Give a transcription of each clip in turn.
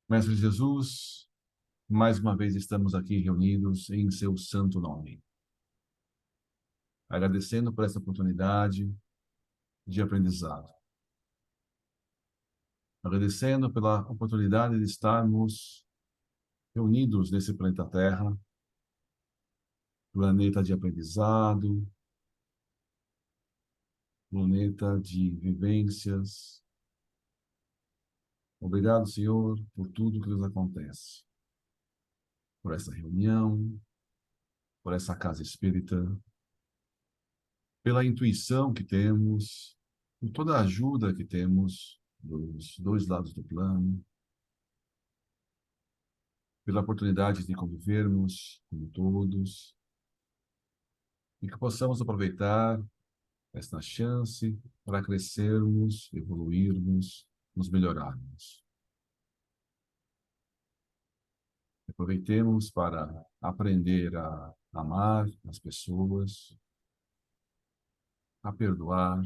Mestre Jesus, mais uma vez estamos aqui reunidos em seu santo nome, agradecendo por essa oportunidade de aprendizado, agradecendo pela oportunidade de estarmos reunidos nesse planeta Terra, planeta de aprendizado, planeta de vivências. Obrigado, Senhor, por tudo que nos acontece, por essa reunião, por essa casa espírita, pela intuição que temos, por toda a ajuda que temos dos dois lados do plano, pela oportunidade de convivermos com todos e que possamos aproveitar esta chance para crescermos, evoluirmos, nos melhorarmos. Aproveitemos para aprender a amar as pessoas, a perdoar,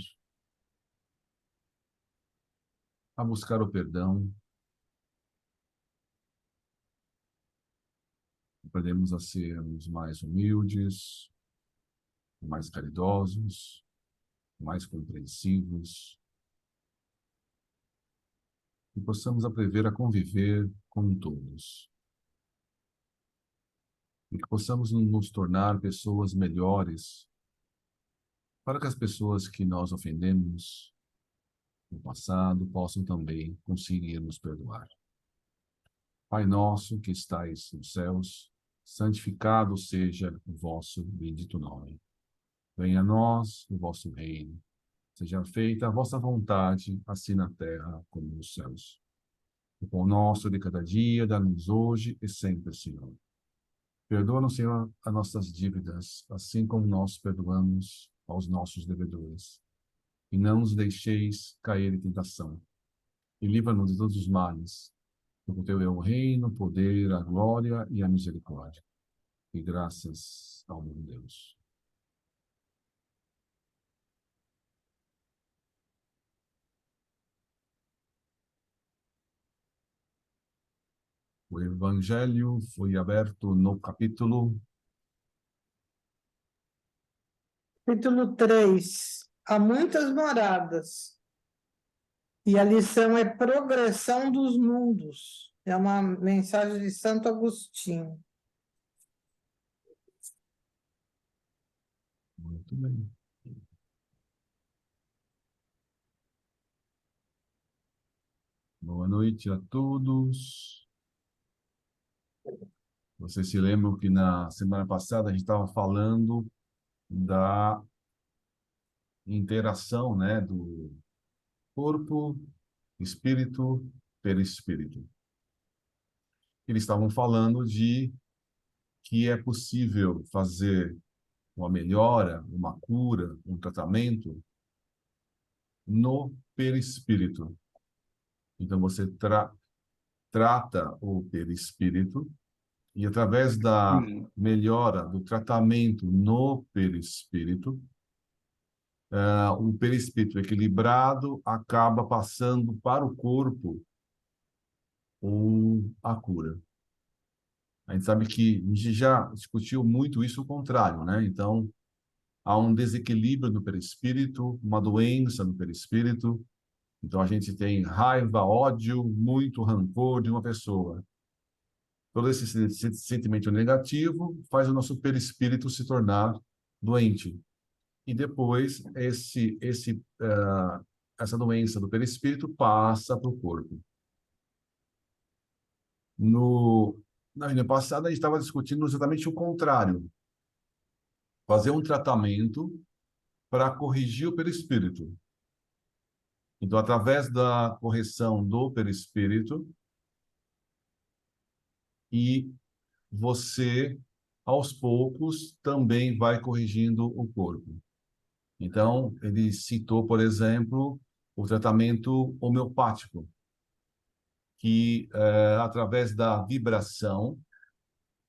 a buscar o perdão. Aprendemos a sermos mais humildes, mais caridosos, mais compreensivos, e possamos aprender a conviver com todos. E que possamos nos tornar pessoas melhores, para que as pessoas que nós ofendemos no passado possam também conseguir nos perdoar. Pai nosso que estais nos céus, santificado seja o vosso bendito nome. Venha a nós o vosso reino. Seja feita a vossa vontade, assim na terra como nos céus. O pão nosso de cada dia, dá-nos hoje e sempre, Senhor. Perdoa-nos, Senhor, as nossas dívidas, assim como nós perdoamos aos nossos devedores. E não nos deixeis cair em tentação. E livra-nos de todos os males. Porque o teu é o reino, o poder, a glória e a misericórdia. E graças ao meu Deus. O Evangelho foi aberto no capítulo Capítulo 3. Há muitas moradas. E a lição é progressão dos mundos. É uma mensagem de Santo Agostinho. Muito bem. Boa noite a todos. Vocês se lembram que na semana passada a gente estava falando da interação, né, do corpo, espírito, perispírito. Eles estavam falando de que é possível fazer uma melhora, uma cura, um tratamento no perispírito. Então você trata o perispírito e através da melhora do tratamento no perispírito, o perispírito equilibrado acaba passando para o corpo a cura. A gente sabe que a gente já discutiu muito isso, o contrário, né? Então, há um desequilíbrio no perispírito, uma doença no perispírito. Então, a gente tem raiva, ódio, muito rancor de uma pessoa. Todo esse sentimento negativo faz o nosso perispírito se tornar doente. E depois, essa doença do perispírito passa para o corpo. Na reunião passada, a gente estava discutindo exatamente o contrário. Fazer um tratamento para corrigir o perispírito. Então, através da correção do perispírito, e você, aos poucos, também vai corrigindo o corpo. Então, ele citou, por exemplo, o tratamento homeopático, que através da vibração,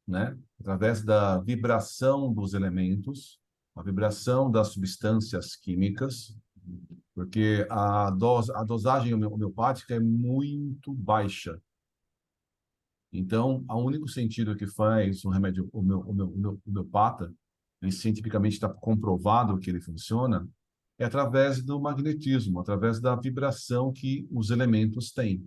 né? Através da vibração dos elementos, a vibração das substâncias químicas, porque a dosagem homeopática é muito baixa. Então, o único sentido que faz o remédio homeopata, ele cientificamente está comprovado que ele funciona, é através do magnetismo, através da vibração que os elementos têm.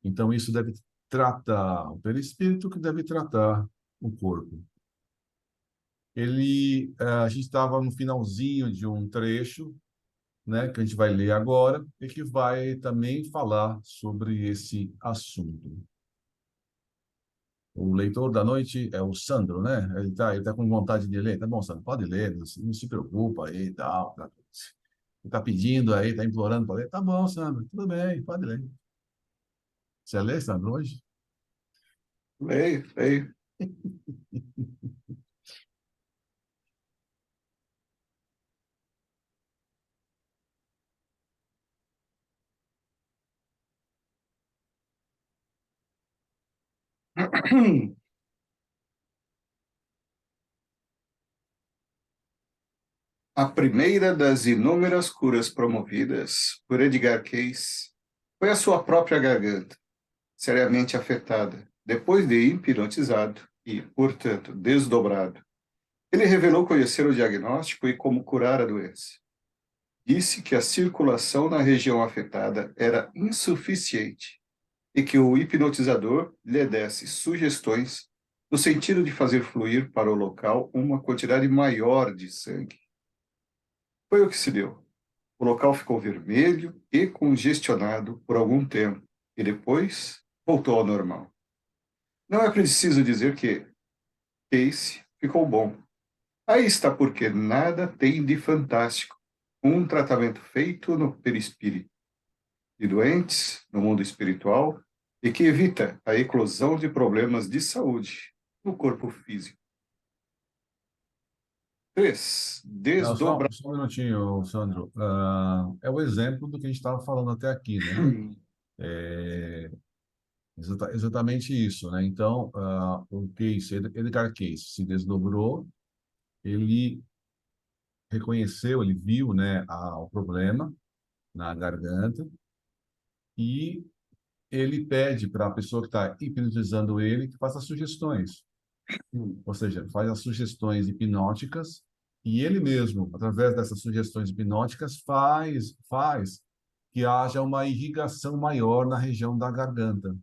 Então, isso deve tratar o perispírito, que deve tratar o corpo. A gente estava no finalzinho de um trecho, né, que a gente vai ler agora, e que vai também falar sobre esse assunto. O leitor da noite é o Sandro, né? Ele tá com vontade de ler. Tá bom, Sandro, pode ler, não se preocupa aí e tal. Ele tá pedindo aí, tá implorando para ler. Tá bom, Sandro, tudo bem, pode ler. Você lê, Sandro, hoje? Leio, leio. A primeira das inúmeras curas promovidas por Edgar Cayce foi a sua própria garganta, seriamente afetada, depois de hipnotizado e, portanto, desdobrado. Ele revelou conhecer o diagnóstico e como curar a doença. Disse que a circulação na região afetada era insuficiente e que o hipnotizador lhe desse sugestões no sentido de fazer fluir para o local uma quantidade maior de sangue. Foi o que se deu. O local ficou vermelho e congestionado por algum tempo e depois voltou ao normal. Não é preciso dizer que Case ficou bom. Aí está porque nada tem de fantástico um tratamento feito no perispírito de doentes no mundo espiritual e que evita a eclosão de problemas de saúde no corpo físico. 3. Não, só um minutinho, Sandro. É o exemplo do que a gente estava falando até aqui, né? É exatamente isso, né? Então, o Cayce, Edgar Cayce, se desdobrou, ele reconheceu, ele viu, né, o problema na garganta e ele pede para a pessoa que está hipnotizando ele que faça sugestões, ou seja, faz as sugestões hipnóticas e ele mesmo, através dessas sugestões hipnóticas, faz que haja uma irrigação maior na região da garganta.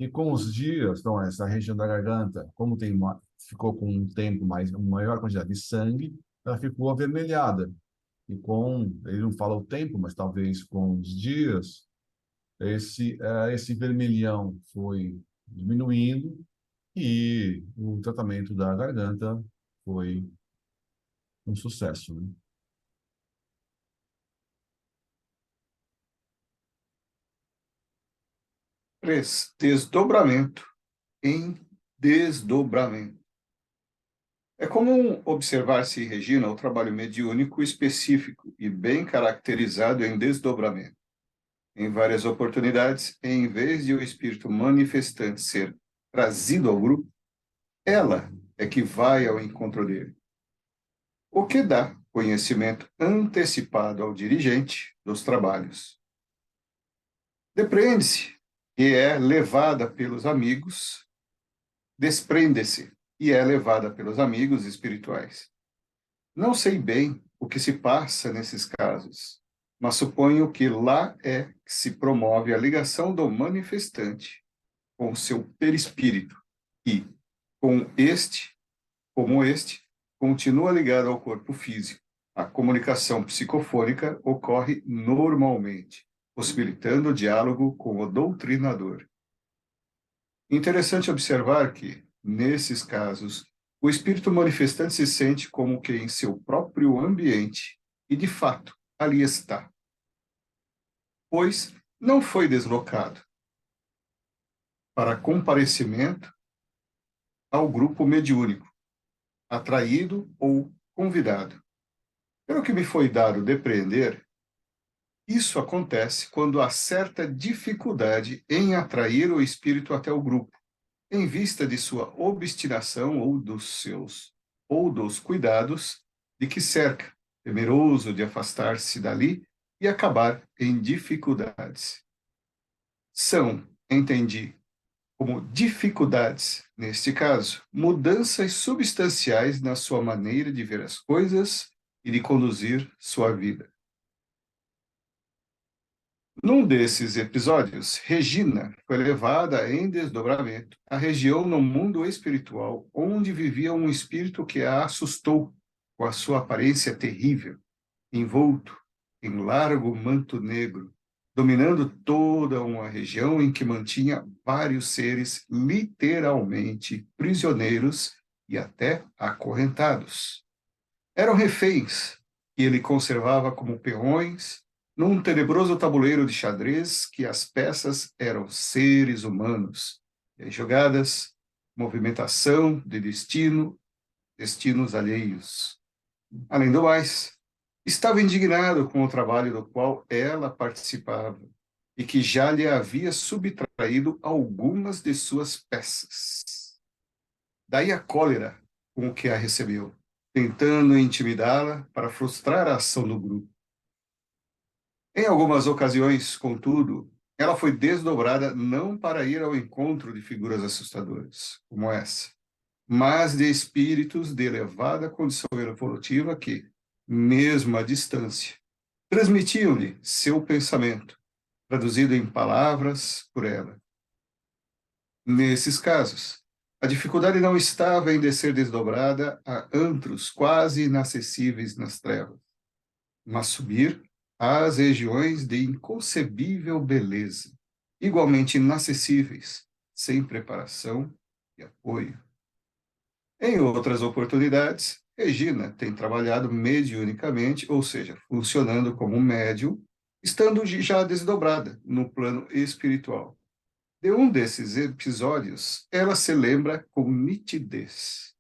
E com os dias, então, essa região da garganta, como ficou com um tempo mais, uma maior quantidade de sangue, ela ficou avermelhada. Ele não fala o tempo, mas talvez com os dias, esse vermelhão foi diminuindo e o tratamento da garganta foi um sucesso, né? 3. Desdobramento em desdobramento. É comum observar-se, Regina, o trabalho mediúnico específico e bem caracterizado em desdobramento. Em várias oportunidades, em vez de o espírito manifestante ser trazido ao grupo, ela é que vai ao encontro dele, o que dá conhecimento antecipado ao dirigente dos trabalhos. Depreende-se e é levada pelos amigos, desprende-se e é levada pelos amigos espirituais. Não sei bem o que se passa nesses casos, mas suponho que lá é que se promove a ligação do manifestante com o seu perispírito e, como este, continua ligado ao corpo físico. A comunicação psicofônica ocorre normalmente, possibilitando o diálogo com o doutrinador. Interessante observar que, nesses casos, o espírito manifestante se sente como que em seu próprio ambiente e, de fato, ali está, pois não foi deslocado para comparecimento ao grupo mediúnico, atraído ou convidado. Pelo que me foi dado depreender, isso acontece quando há certa dificuldade em atrair o espírito até o grupo, em vista de sua obstinação ou dos cuidados de que cerca, temeroso de afastar-se dali e acabar em dificuldades. São, entendi, como dificuldades, neste caso, mudanças substanciais na sua maneira de ver as coisas e de conduzir sua vida. Num desses episódios, Regina foi levada em desdobramento à região no mundo espiritual, onde vivia um espírito que a assustou com a sua aparência terrível, envolto em largo manto negro, dominando toda uma região em que mantinha vários seres literalmente prisioneiros e até acorrentados. Eram reféns que ele conservava como peões num tenebroso tabuleiro de xadrez que as peças eram seres humanos, e as jogadas, movimentação de destinos alheios. Além do mais, estava indignado com o trabalho do qual ela participava e que já lhe havia subtraído algumas de suas peças. Daí a cólera com que a recebeu, tentando intimidá-la para frustrar a ação do grupo. Em algumas ocasiões, contudo, ela foi desdobrada não para ir ao encontro de figuras assustadoras, como essa, mas de espíritos de elevada condição evolutiva que, mesmo à distância, transmitiam-lhe seu pensamento, traduzido em palavras por ela. Nesses casos, a dificuldade não estava em descer desdobrada a antros quase inacessíveis nas trevas, mas subir às regiões de inconcebível beleza, igualmente inacessíveis, sem preparação e apoio. Em outras oportunidades, Regina tem trabalhado mediunicamente, ou seja, funcionando como médium, estando já desdobrada no plano espiritual. De um desses episódios, ela se lembra com nitidez.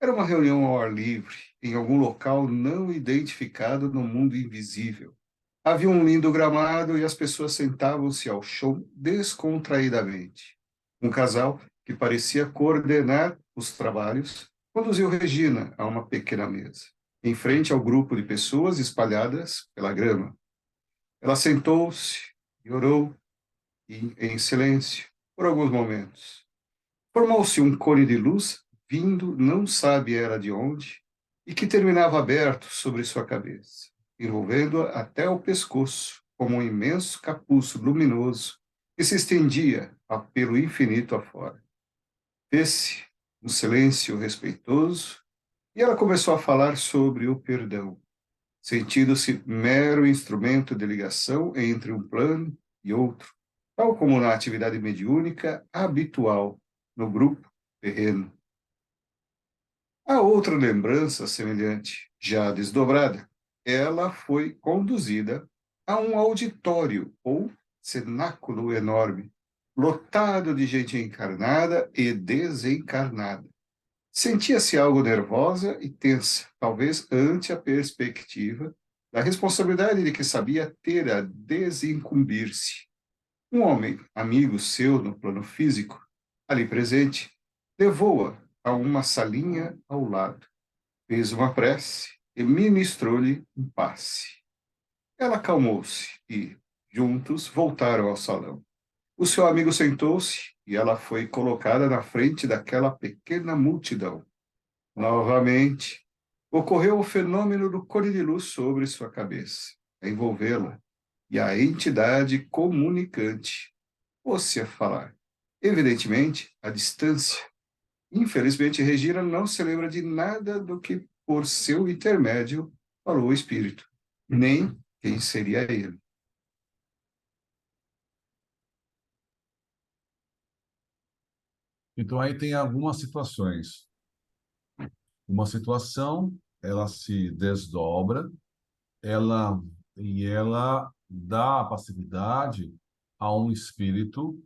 Era uma reunião ao ar livre, em algum local não identificado no mundo invisível. Havia um lindo gramado e as pessoas sentavam-se ao chão descontraídamente. Um casal, que parecia coordenar os trabalhos, conduziu Regina a uma pequena mesa, em frente ao grupo de pessoas espalhadas pela grama. Ela sentou-se e orou, em silêncio, por alguns momentos. Formou-se um cone de luz, vindo não sabe era de onde, e que terminava aberto sobre sua cabeça, envolvendo-a até o pescoço, como um imenso capuz luminoso que se estendia pelo infinito afora. Fez-se um silêncio respeitoso, e ela começou a falar sobre o perdão, sentindo-se mero instrumento de ligação entre um plano e outro, tal como na atividade mediúnica habitual no grupo terreno. A outra lembrança semelhante, já desdobrada, ela foi conduzida a um auditório ou cenáculo enorme, lotado de gente encarnada e desencarnada. Sentia-se algo nervosa e tensa, talvez ante a perspectiva da responsabilidade de que sabia ter a desincumbir-se. Um homem, amigo seu no plano físico, ali presente, levou-a a uma salinha ao lado, fez uma prece e ministrou-lhe um passe. Ela acalmou-se e, juntos, voltaram ao salão. O seu amigo sentou-se e ela foi colocada na frente daquela pequena multidão. Novamente, ocorreu o fenômeno do cone de luz sobre sua cabeça, a envolvê-la, e a entidade comunicante pôs-se a falar. Evidentemente, à distância. Infelizmente, Regina não se lembra de nada do que, por seu intermédio, falou o espírito, nem quem seria ele. Então, aí tem algumas situações. Uma situação, ela se desdobra, ela dá a passividade a um espírito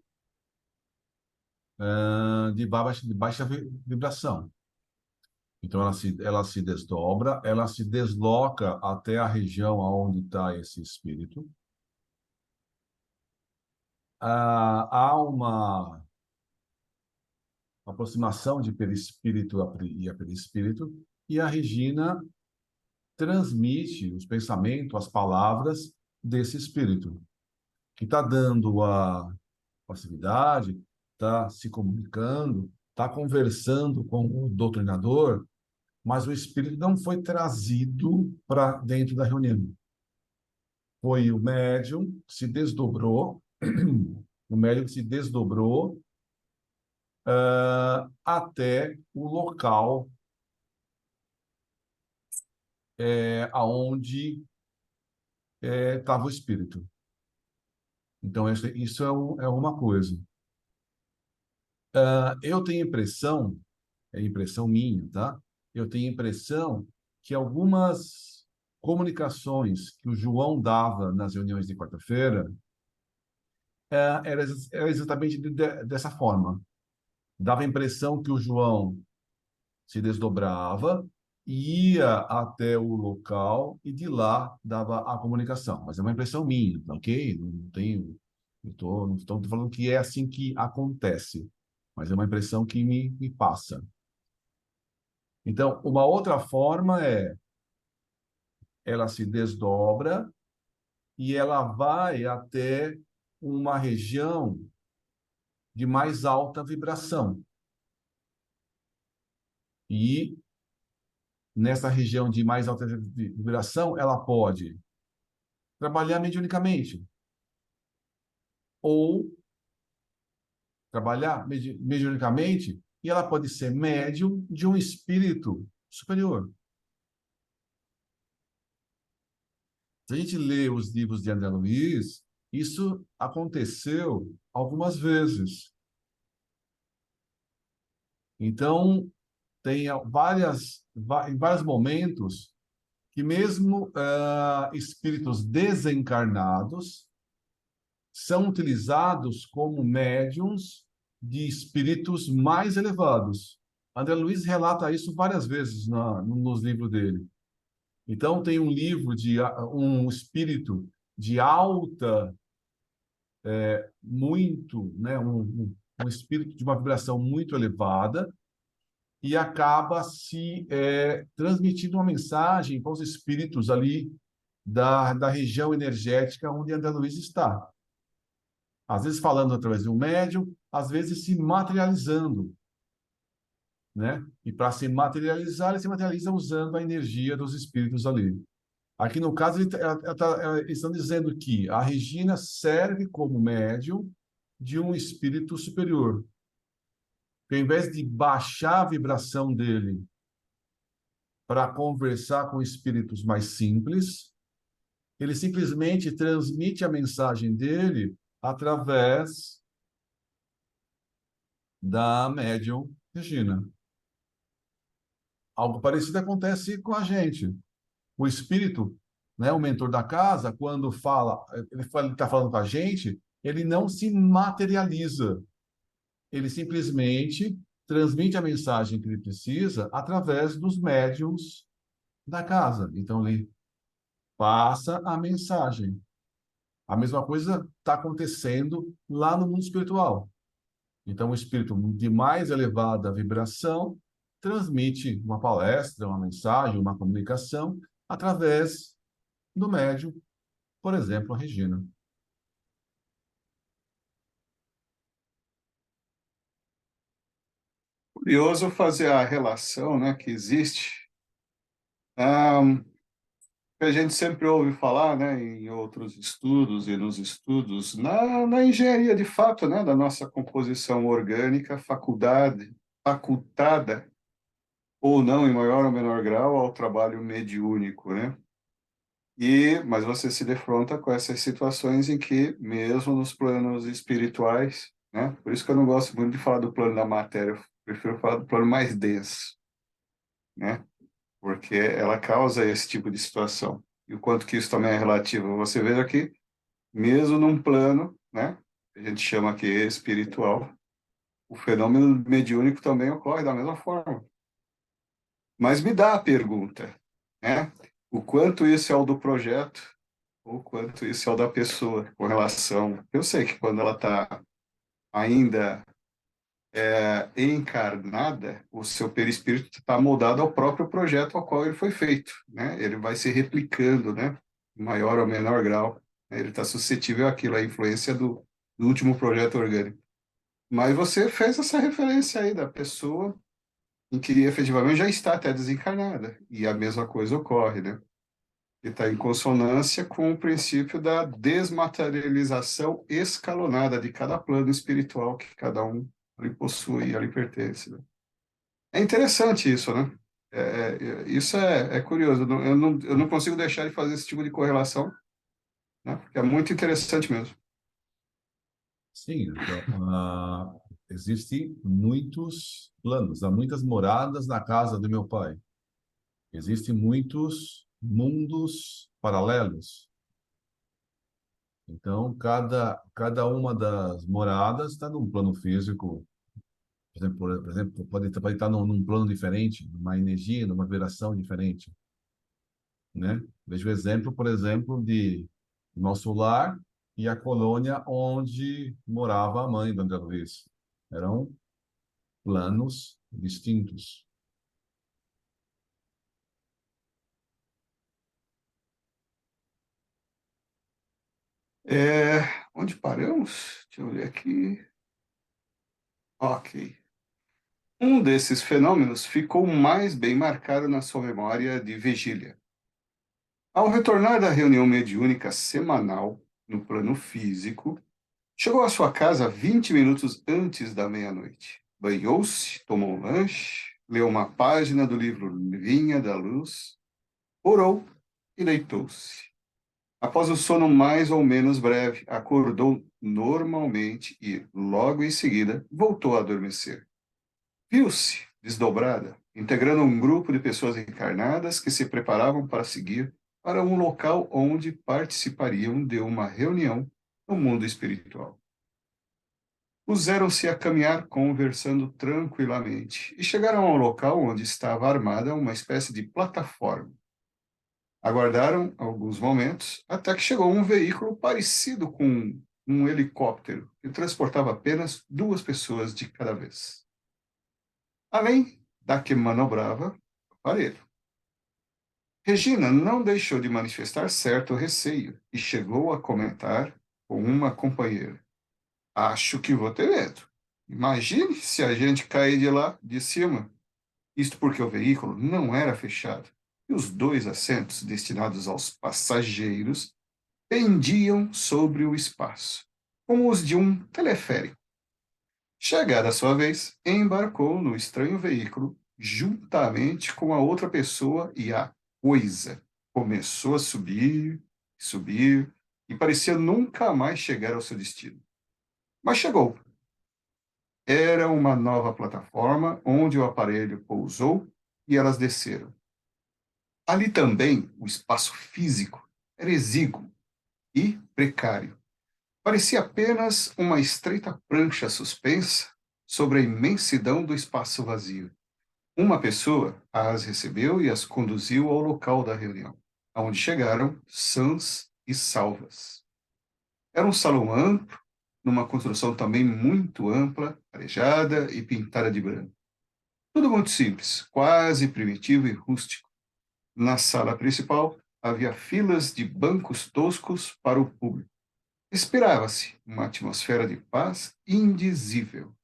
de baixa vibração. Então, ela se desdobra, ela se desloca até a região onde está esse espírito. Há uma aproximação de perispírito e a perispírito, e a Regina transmite os pensamentos, as palavras desse espírito, que está dando a passividade, está se comunicando, está conversando com o doutrinador, mas o espírito não foi trazido para dentro da reunião. Foi o médium que se desdobrou, o médium que se desdobrou até o local aonde estava o espírito. Então, isso é uma coisa. Eu tenho impressão, é impressão minha, tá? Eu tenho impressão que algumas comunicações que o João dava nas reuniões de quarta-feira era exatamente dessa forma. Dava a impressão que o João se desdobrava, ia até o local e de lá dava a comunicação. Mas é uma impressão minha, tá ok? Não tenho, não estou falando que é assim que acontece, mas é uma impressão que me passa. Então, uma outra forma ela se desdobra e ela vai até uma região de mais alta vibração. E nessa região de mais alta vibração, ela pode trabalhar mediunicamente ou trabalhar mediunicamente e ela pode ser médium de um espírito superior. Se a gente lê os livros de André Luiz, isso aconteceu algumas vezes. Então, tem em vários momentos que mesmo espíritos desencarnados são utilizados como médiums de espíritos mais elevados. André Luiz relata isso várias vezes nos livros dele. Então, tem um livro de um espírito de alta, muito, né, um espírito de uma vibração muito elevada, e acaba se transmitindo uma mensagem para os espíritos ali da região energética onde André Luiz está. Às vezes falando através de um médium, às vezes se materializando, né? E para se materializar, ele se materializa usando a energia dos espíritos ali. Aqui no caso, eles estão dizendo que a Regina serve como médium de um espírito superior. Que ao invés de baixar a vibração dele para conversar com espíritos mais simples, ele simplesmente transmite a mensagem dele através da médium Regina. Algo parecido acontece com a gente. O espírito, né, o mentor da casa, quando ele está falando com a gente, ele não se materializa. Ele simplesmente transmite a mensagem que ele precisa através dos médiums da casa. Então, ele passa a mensagem. A mesma coisa está acontecendo lá no mundo espiritual. Então, o espírito de mais elevada vibração transmite uma palestra, uma mensagem, uma comunicação através do médium, por exemplo, a Regina. Curioso fazer a relação, né, que existe. Ah, que a gente sempre ouve falar, né, em outros estudos e nos estudos, na engenharia de fato, né, da nossa composição orgânica, facultada ou não, em maior ou menor grau, ao trabalho mediúnico, né? Mas você se defronta com essas situações em que, mesmo nos planos espirituais, né? Por isso que eu não gosto muito de falar do plano da matéria, eu prefiro falar do plano mais denso, né? Porque ela causa esse tipo de situação. E o quanto que isso também é relativo. Você veja que, mesmo num plano, né, que a gente chama aqui espiritual, o fenômeno mediúnico também ocorre da mesma forma. Mas me dá a pergunta, né? O quanto isso é o do projeto, ou quanto isso é o da pessoa, com relação... Eu sei que quando ela está ainda encarnada, o seu perispírito está moldado ao próprio projeto ao qual ele foi feito, né? Ele vai se replicando, né? Em maior ou menor grau, né? Ele está suscetível àquilo, à influência do último projeto orgânico. Mas você fez essa referência aí da pessoa em que efetivamente já está até desencarnada. E a mesma coisa ocorre, né? Que está em consonância com o princípio da desmaterialização escalonada de cada plano espiritual que cada um ali possui e ali pertence, né? É interessante isso, né? Isso é curioso. Eu não consigo deixar de fazer esse tipo de correlação, né? Porque é muito interessante mesmo. Sim, então, existem muitos planos, há muitas moradas na casa do meu pai. Existem muitos mundos paralelos. Então, cada uma das moradas está num plano físico. Por exemplo, pode estar num plano diferente, numa energia, numa vibração diferente, né? Veja o exemplo, por exemplo, de nosso lar e a colônia onde morava a mãe do André Luiz. Eram planos distintos. Onde paramos? Deixa eu ver aqui. Ok. Um desses fenômenos ficou mais bem marcado na sua memória de vigília. Ao retornar da reunião mediúnica semanal no plano físico, chegou à sua casa 20 minutos antes da meia-noite. Banhou-se, tomou um lanche, leu uma página do livro Vinha da Luz, orou e deitou-se. Após o sono mais ou menos breve, acordou normalmente e, logo em seguida, voltou a adormecer. Viu-se desdobrada, integrando um grupo de pessoas encarnadas que se preparavam para seguir para um local onde participariam de uma reunião no mundo espiritual. Puseram-se a caminhar conversando tranquilamente e chegaram ao local onde estava armada uma espécie de plataforma. Aguardaram alguns momentos até que chegou um veículo parecido com um helicóptero que transportava apenas 2 pessoas de cada vez, além da que manobrava o aparelho. Regina não deixou de manifestar certo receio e chegou a comentar com uma companheira: Acho que vou ter medo. Imagine se a gente cair de lá, de cima. Isto porque o veículo não era fechado e os 2 assentos destinados aos passageiros pendiam sobre o espaço, como os de um teleférico. Chegada a sua vez, embarcou no estranho veículo juntamente com a outra pessoa e a coisa. Começou a subir, subir, e parecia nunca mais chegar ao seu destino. Mas chegou. Era uma nova plataforma onde o aparelho pousou e elas desceram. Ali também o espaço físico era exíguo e precário. Parecia apenas uma estreita prancha suspensa sobre a imensidão do espaço vazio. Uma pessoa as recebeu e as conduziu ao local da reunião, aonde chegaram sãs e salvas. Era um salão amplo, numa construção também muito ampla, arejada e pintada de branco. Tudo muito simples, quase primitivo e rústico. Na sala principal havia filas de bancos toscos para o público. Esperava-se uma atmosfera de paz indizível.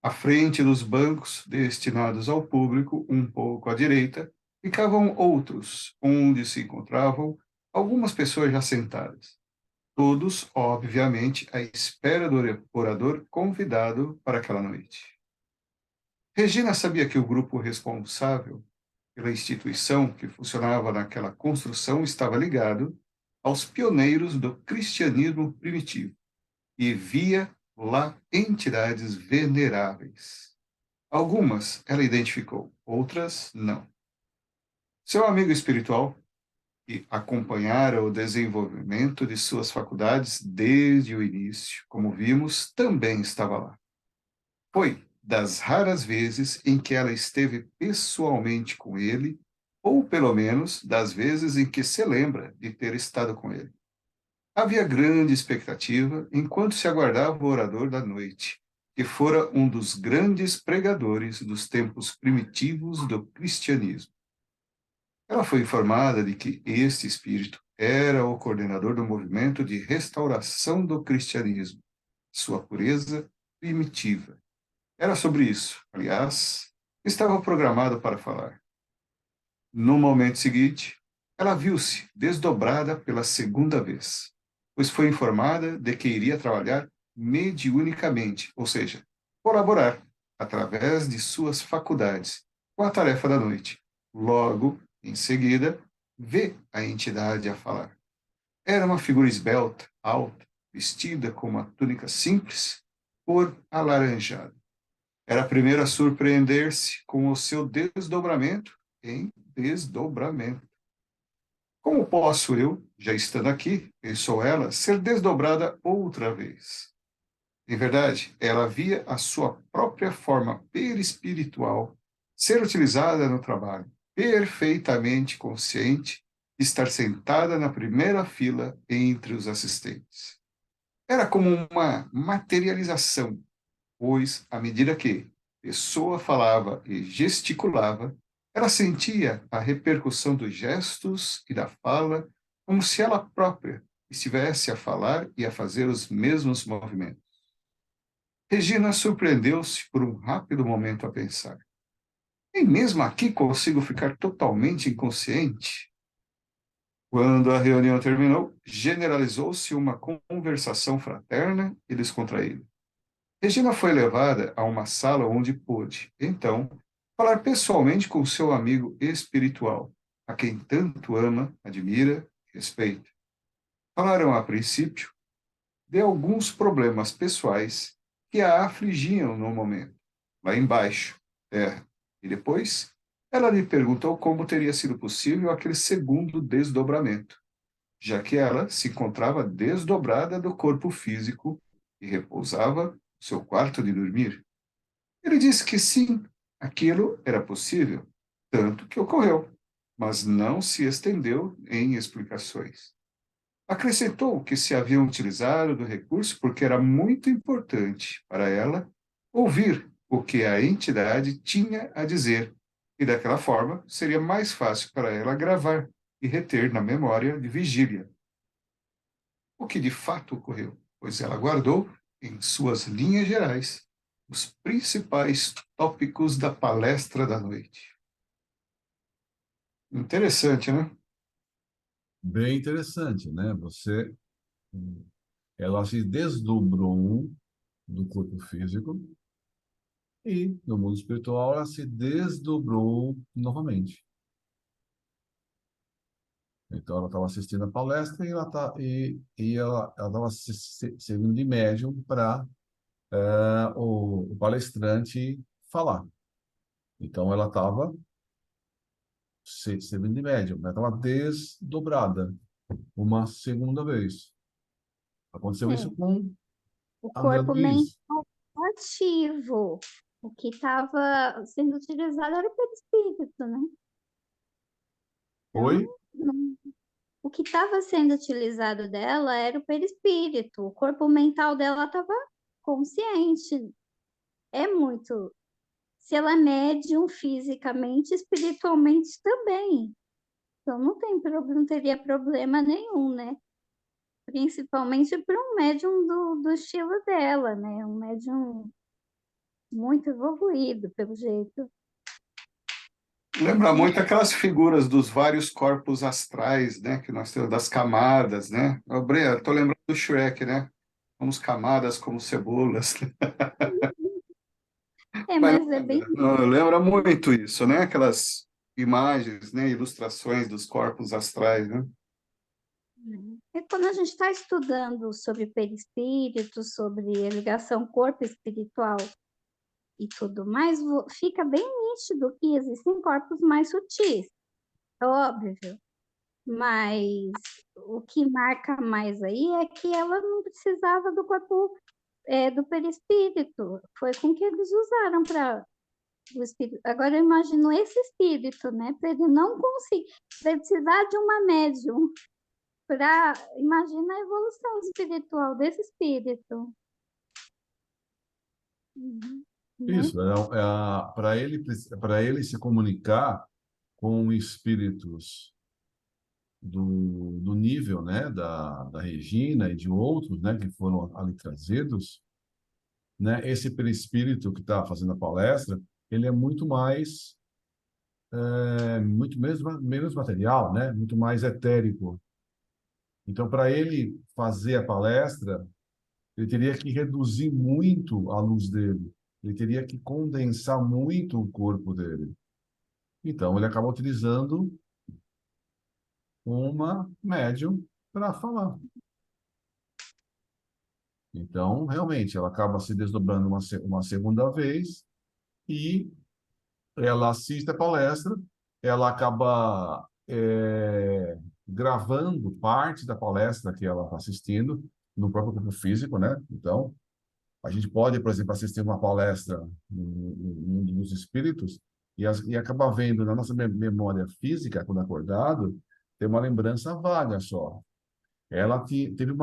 À frente dos bancos destinados ao público, um pouco à direita, ficavam outros, onde se encontravam algumas pessoas já sentadas. Todos, obviamente, à espera do orador convidado para aquela noite. Regina sabia que o grupo responsável pela instituição que funcionava naquela construção estava ligado aos pioneiros do cristianismo primitivo e via lá entidades veneráveis. Algumas ela identificou, outras não. Seu amigo espiritual, que acompanhara o desenvolvimento de suas faculdades desde o início, como vimos, também estava lá. Foi das raras vezes em que ela esteve pessoalmente com ele, ou pelo menos das vezes em que se lembra de ter estado com ele. Havia grande expectativa enquanto se aguardava o orador da noite, que fora um dos grandes pregadores dos tempos primitivos do cristianismo. Ela foi informada de que este espírito era o coordenador do movimento de restauração do cristianismo, sua pureza primitiva. Era sobre isso, aliás, que estava programado para falar. No momento seguinte, ela viu-se desdobrada pela segunda vez, pois foi informada de que iria trabalhar mediunicamente, ou seja, colaborar através de suas faculdades com a tarefa da noite. Logo, em seguida, vê a entidade a falar. Era uma figura esbelta, alta, vestida com uma túnica simples, cor alaranjada. Era a primeira a surpreender-se com o seu desdobramento em desdobramento. Como posso eu, já estando aqui, pensou ela, ser desdobrada outra vez? Em verdade, ela via a sua própria forma perispiritual ser utilizada no trabalho, perfeitamente consciente de estar sentada na primeira fila entre os assistentes. Era como uma materialização, pois, à medida que a pessoa falava e gesticulava, ela sentia a repercussão dos gestos e da fala, como se ela própria estivesse a falar e a fazer os mesmos movimentos. Regina surpreendeu-se por um rápido momento a pensar: nem mesmo aqui consigo ficar totalmente inconsciente? Quando a reunião terminou, generalizou-se uma conversação fraterna e descontraída. Regina foi levada a uma sala onde pôde, então, falar pessoalmente com seu amigo espiritual, a quem tanto ama, admira e respeita. Falaram, a princípio, de alguns problemas pessoais que a afligiam no momento, lá embaixo, terra. E depois, ela lhe perguntou como teria sido possível aquele segundo desdobramento, já que ela se encontrava desdobrada do corpo físico e repousava no seu quarto de dormir. Ele disse que sim, aquilo era possível, tanto que ocorreu, mas não se estendeu em explicações. Acrescentou que se haviam utilizado do recurso porque era muito importante para ela ouvir o que a entidade tinha a dizer, e daquela forma seria mais fácil para ela gravar e reter na memória de vigília o que de fato ocorreu, pois ela guardou, em suas linhas gerais, os principais tópicos da palestra da noite. Interessante, né? Bem interessante, né? Ela se desdobrou do corpo físico e, no mundo espiritual, ela se desdobrou novamente. Então, ela estava assistindo a palestra e ela estava servindo de médium para o palestrante falar. Então, ela estava servindo de médium, ela estava desdobrada uma segunda vez. Aconteceu isso É, com o André corpo Luiz. mental ativo. O que estava sendo utilizado era o perispírito, né? Então, Oi? não- o que estava sendo utilizado dela era o perispírito. O corpo mental dela estava consciente. É muito. Se ela é médium fisicamente, espiritualmente também. Então não tem problema, não teria problema nenhum, né? Principalmente para um médium do estilo dela, né? Um médium muito evoluído, pelo jeito. Lembra muito aquelas figuras dos vários corpos astrais, né? Que nós temos, das camadas, né? Estou lembrando do Shrek, né? Como camadas, como cebolas. É, Mas mas é bem. não, lembra muito isso, né? Aquelas imagens, né? Ilustrações dos corpos astrais, né? É quando a gente está estudando sobre perispírito, sobre a ligação corpo espiritual e tudo mais, fica bem nítido que existem corpos mais sutis, é óbvio. Mas o que marca mais aí é que ela não precisava do corpo do perispírito. Foi com que eles usaram para o espírito. Agora eu imagino esse espírito, né? Para ele não conseguir, para ele precisar de uma médium. Imagina a evolução espiritual desse espírito. Uhum. Né? Isso, para ele se comunicar com espíritos do nível, né, da Regina e de outros, né, que foram ali trazidos, né? Esse perispírito que está fazendo a palestra, ele é muito mais, muito menos material, né? Muito mais etérico. Então, para ele fazer a palestra, ele teria que reduzir muito a luz dele. Ele teria que condensar muito o corpo dele. Então, ele acaba utilizando uma médium para falar. Então, realmente, ela acaba se desdobrando uma segunda vez e ela assiste a palestra, ela acaba gravando parte da palestra que ela está assistindo no próprio corpo físico, né? Então, a gente pode, por exemplo, assistir uma palestra no mundo dos espíritos e acabar vendo na nossa memória física, quando acordado, tem uma lembrança vaga só. Ela teve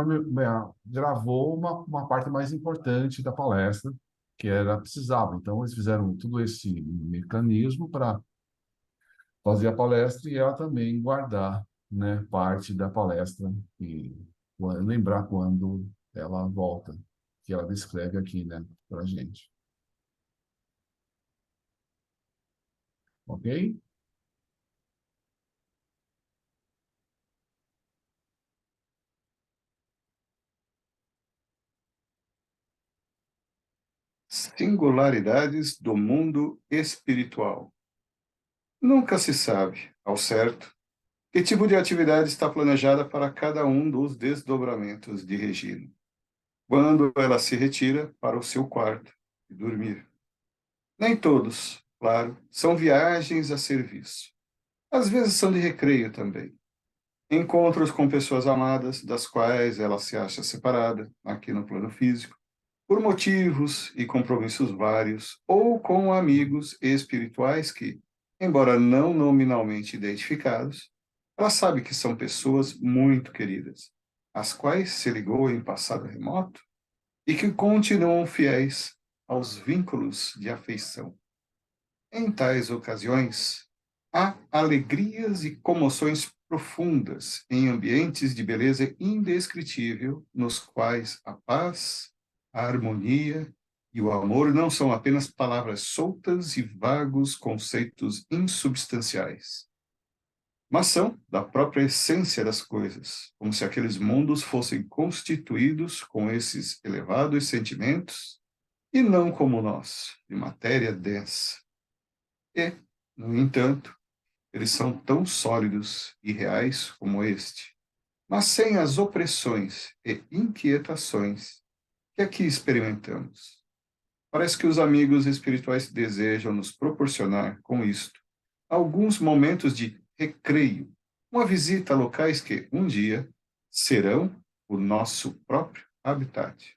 gravou uma parte mais importante da palestra que ela precisava. Então, eles fizeram todo esse mecanismo para fazer a palestra e ela também guardar, né, parte da palestra e lembrar quando ela volta, que ela descreve aqui, né, para a gente. Ok? Singularidades do mundo espiritual. Nunca se sabe, ao certo, que tipo de atividade está planejada para cada um dos desdobramentos de Regina, quando ela se retira para o seu quarto e dormir. Nem todos, claro, são viagens a serviço. Às vezes são de recreio também. Encontros com pessoas amadas, das quais ela se acha separada, aqui no plano físico, por motivos e compromissos vários, ou com amigos espirituais que, embora não nominalmente identificados, ela sabe que são pessoas muito queridas, às quais se ligou em passado remoto e que continuam fiéis aos vínculos de afeição. Em tais ocasiões, há alegrias e comoções profundas em ambientes de beleza indescritível, nos quais a paz, a harmonia e o amor não são apenas palavras soltas e vagos conceitos insubstanciais, mas são da própria essência das coisas, como se aqueles mundos fossem constituídos com esses elevados sentimentos e não como nós, de matéria densa. E, no entanto, eles são tão sólidos e reais como este, mas sem as opressões e inquietações que aqui experimentamos. Parece que os amigos espirituais desejam nos proporcionar, com isto, alguns momentos de recreio, uma visita a locais que, um dia, serão o nosso próprio habitat.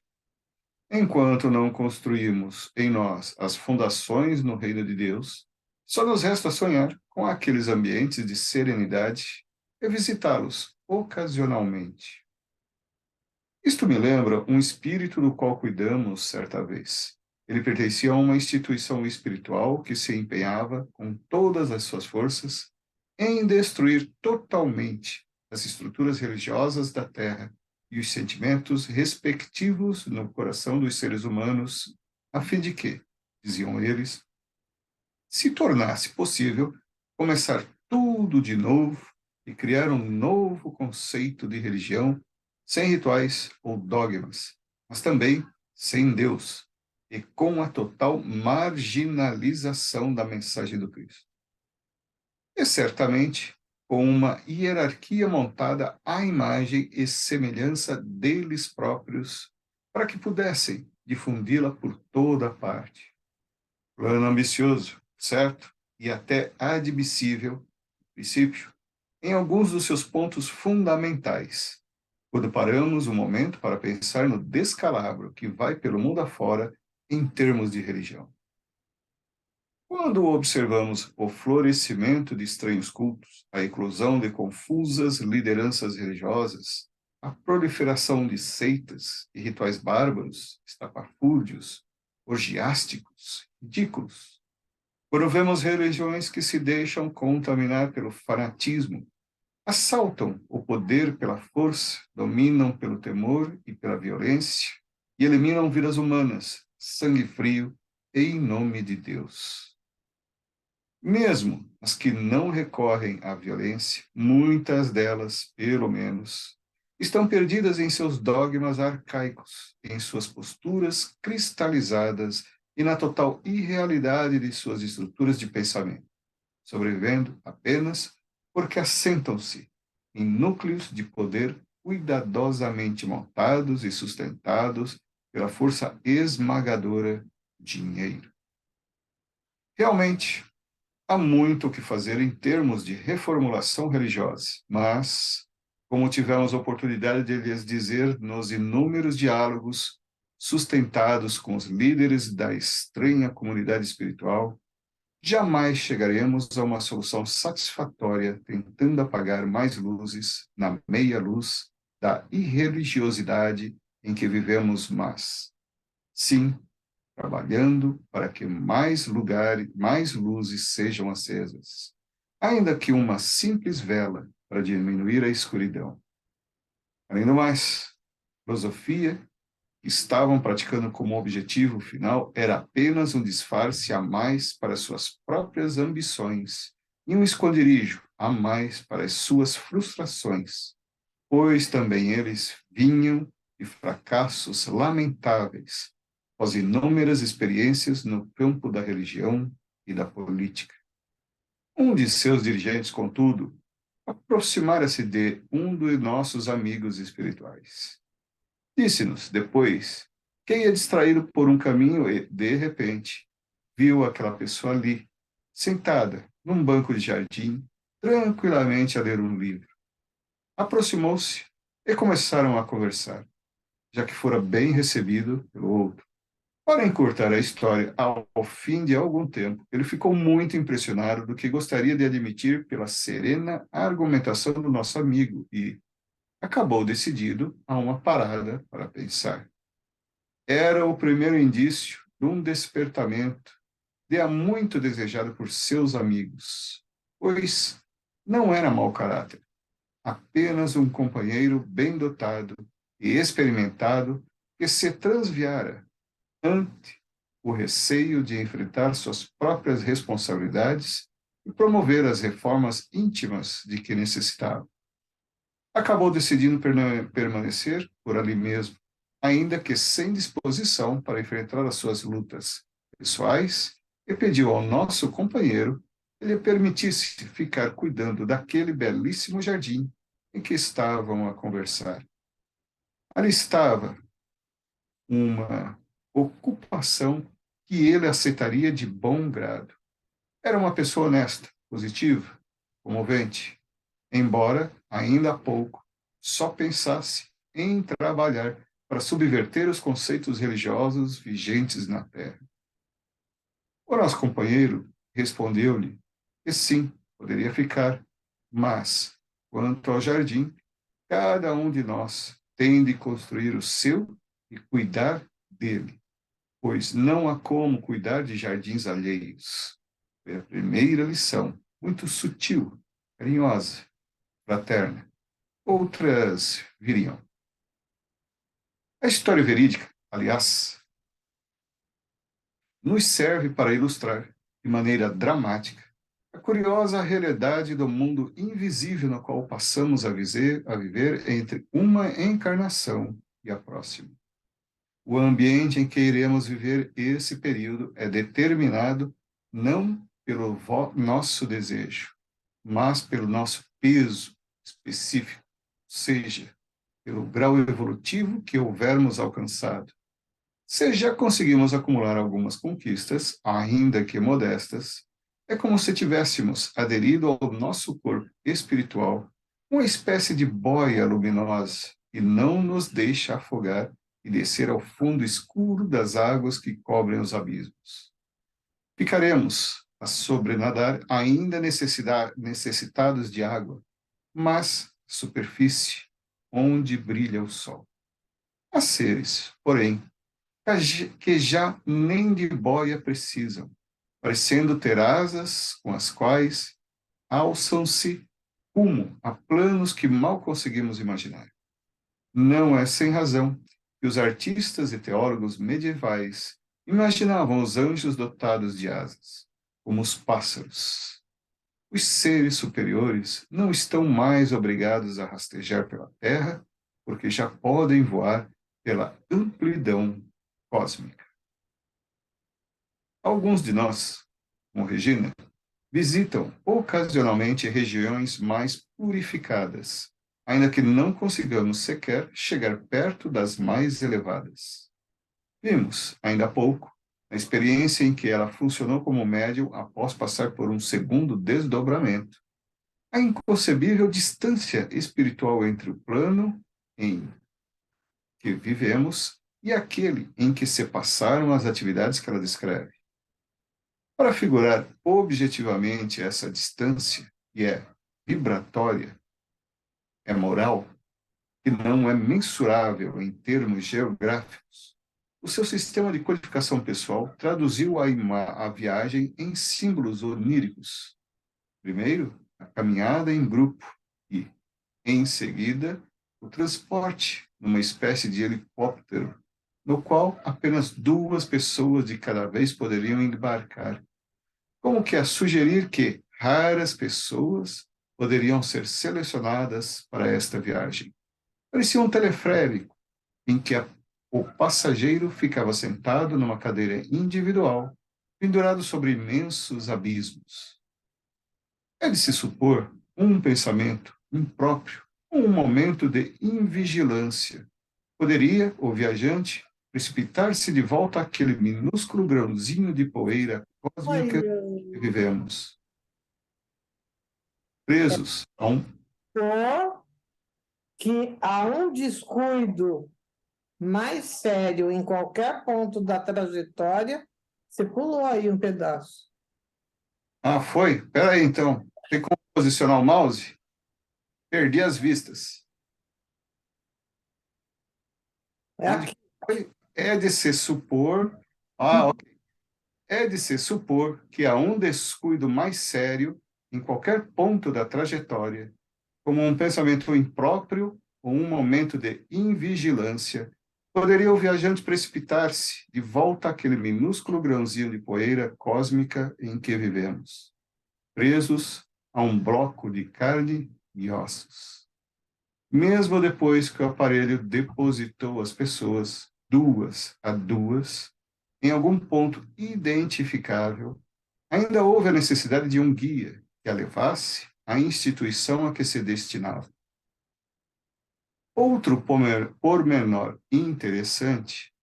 Enquanto não construímos em nós as fundações no reino de Deus, só nos resta sonhar com aqueles ambientes de serenidade e visitá-los ocasionalmente. Isto me lembra um espírito do qual cuidamos certa vez. Ele pertencia a uma instituição espiritual que se empenhava com todas as suas forças em destruir totalmente as estruturas religiosas da Terra e os sentimentos respectivos no coração dos seres humanos, a fim de que, diziam eles, se tornasse possível começar tudo de novo e criar um novo conceito de religião sem rituais ou dogmas, mas também sem Deus e com a total marginalização da mensagem do Cristo. E certamente com uma hierarquia montada à imagem e semelhança deles próprios, para que pudessem difundi-la por toda parte. Plano ambicioso, certo? E até admissível, no princípio, em alguns dos seus pontos fundamentais, quando paramos um momento para pensar no descalabro que vai pelo mundo afora em termos de religião. Quando observamos o florescimento de estranhos cultos, a eclosão de confusas lideranças religiosas, a proliferação de seitas e rituais bárbaros, estapafúrdios, orgiásticos, ridículos, quando vemos religiões que se deixam contaminar pelo fanatismo, assaltam o poder pela força, dominam pelo temor e pela violência e eliminam vidas humanas, sangue frio em nome de Deus. Mesmo as que não recorrem à violência, muitas delas, pelo menos, estão perdidas em seus dogmas arcaicos, em suas posturas cristalizadas e na total irrealidade de suas estruturas de pensamento, sobrevivendo apenas porque assentam-se em núcleos de poder cuidadosamente montados e sustentados pela força esmagadora dinheiro. Realmente, há muito o que fazer em termos de reformulação religiosa, mas, como tivemos oportunidade de lhes dizer nos inúmeros diálogos sustentados com os líderes da estranha comunidade espiritual, jamais chegaremos a uma solução satisfatória tentando apagar mais luzes na meia-luz da irreligiosidade em que vivemos, mas, sim, trabalhando para que mais lugares, mais luzes sejam acesas, ainda que uma simples vela para diminuir a escuridão. Além do mais, a filosofia que estavam praticando como objetivo final era apenas um disfarce a mais para suas próprias ambições e um esconderijo a mais para as suas frustrações, pois também eles vinham de fracassos lamentáveis após inúmeras experiências no campo da religião e da política. Um de seus dirigentes, contudo, aproximara-se de um de nossos amigos espirituais. Disse-nos, depois, que ia distraído por um caminho e, de repente, viu aquela pessoa ali, sentada num banco de jardim, tranquilamente a ler um livro. Aproximou-se e começaram a conversar, já que fora bem recebido pelo outro. Para encurtar a história, ao fim de algum tempo, ele ficou muito impressionado do que gostaria de admitir pela serena argumentação do nosso amigo e acabou decidido a uma parada para pensar. Era o primeiro indício de um despertamento de há muito desejado por seus amigos, pois não era mau caráter, apenas um companheiro bem dotado e experimentado que se transviara ante o receio de enfrentar suas próprias responsabilidades e promover as reformas íntimas de que necessitava. Acabou decidindo permanecer por ali mesmo, ainda que sem disposição para enfrentar as suas lutas pessoais, e pediu ao nosso companheiro que lhe permitisse ficar cuidando daquele belíssimo jardim em que estavam a conversar. Ali estava uma ocupação que ele aceitaria de bom grado. Era uma pessoa honesta, positiva, comovente, embora ainda há pouco só pensasse em trabalhar para subverter os conceitos religiosos vigentes na Terra. O nosso companheiro respondeu-lhe que sim, poderia ficar, mas, quanto ao jardim, cada um de nós tem de construir o seu e cuidar dele, pois não há como cuidar de jardins alheios. Foi a primeira lição, muito sutil, carinhosa, fraterna. Outras viriam. A história verídica, aliás, nos serve para ilustrar, de maneira dramática, a curiosa realidade do mundo invisível no qual passamos a viver entre uma encarnação e a próxima. O ambiente em que iremos viver esse período é determinado não pelo nosso desejo, mas pelo nosso peso específico, ou seja, pelo grau evolutivo que houvermos alcançado. Se já conseguimos acumular algumas conquistas, ainda que modestas, é como se tivéssemos aderido ao nosso corpo espiritual uma espécie de boia luminosa que não nos deixa afogar e descer ao fundo escuro das águas que cobrem os abismos. Ficaremos a sobrenadar ainda necessitados de água, mas superfície onde brilha o sol. Há seres, porém, que já nem de boia precisam, parecendo ter asas com as quais alçam-se rumo a planos que mal conseguimos imaginar. Não é sem razão que os artistas e teólogos medievais imaginavam os anjos dotados de asas, como os pássaros. Os seres superiores não estão mais obrigados a rastejar pela terra, porque já podem voar pela amplidão cósmica. Alguns de nós, como Regina, visitam ocasionalmente regiões mais purificadas, ainda que não consigamos sequer chegar perto das mais elevadas. Vimos, ainda há pouco, a experiência em que ela funcionou como médium após passar por um segundo desdobramento. A inconcebível distância espiritual entre o plano em que vivemos e aquele em que se passaram as atividades que ela descreve. Para figurar objetivamente essa distância, que é vibratória, é moral, que não é mensurável em termos geográficos, o seu sistema de codificação pessoal traduziu a viagem em símbolos oníricos. Primeiro, a caminhada em grupo e, em seguida, o transporte numa espécie de helicóptero, no qual apenas 2 pessoas de cada vez poderiam embarcar, como que a sugerir que raras pessoas poderiam ser selecionadas para esta viagem. Parecia um teleférico, em que o passageiro ficava sentado numa cadeira individual, pendurado sobre imensos abismos. É de se supor um pensamento impróprio, um momento de invigilância. Poderia o viajante precipitar-se de volta àquele minúsculo grãozinho de poeira cósmica que vivemos, presos a um Ou que há um descuido mais sério em qualquer ponto da trajetória, você pulou aí um pedaço. Ah, foi? Espera aí, então. Tem como posicionar o mouse? Perdi as vistas. É Onde aqui. foi? É de se supor. Ah, ok. É de se supor que há um descuido mais sério em qualquer ponto da trajetória, como um pensamento impróprio ou um momento de invigilância, poderia o viajante precipitar-se de volta àquele minúsculo grãozinho de poeira cósmica em que vivemos, presos a um bloco de carne e ossos. Mesmo depois que o aparelho depositou as pessoas, 2 a 2, em algum ponto identificável, ainda houve a necessidade de um guia que a levasse à instituição a que se destinava. Outro pormenor interessante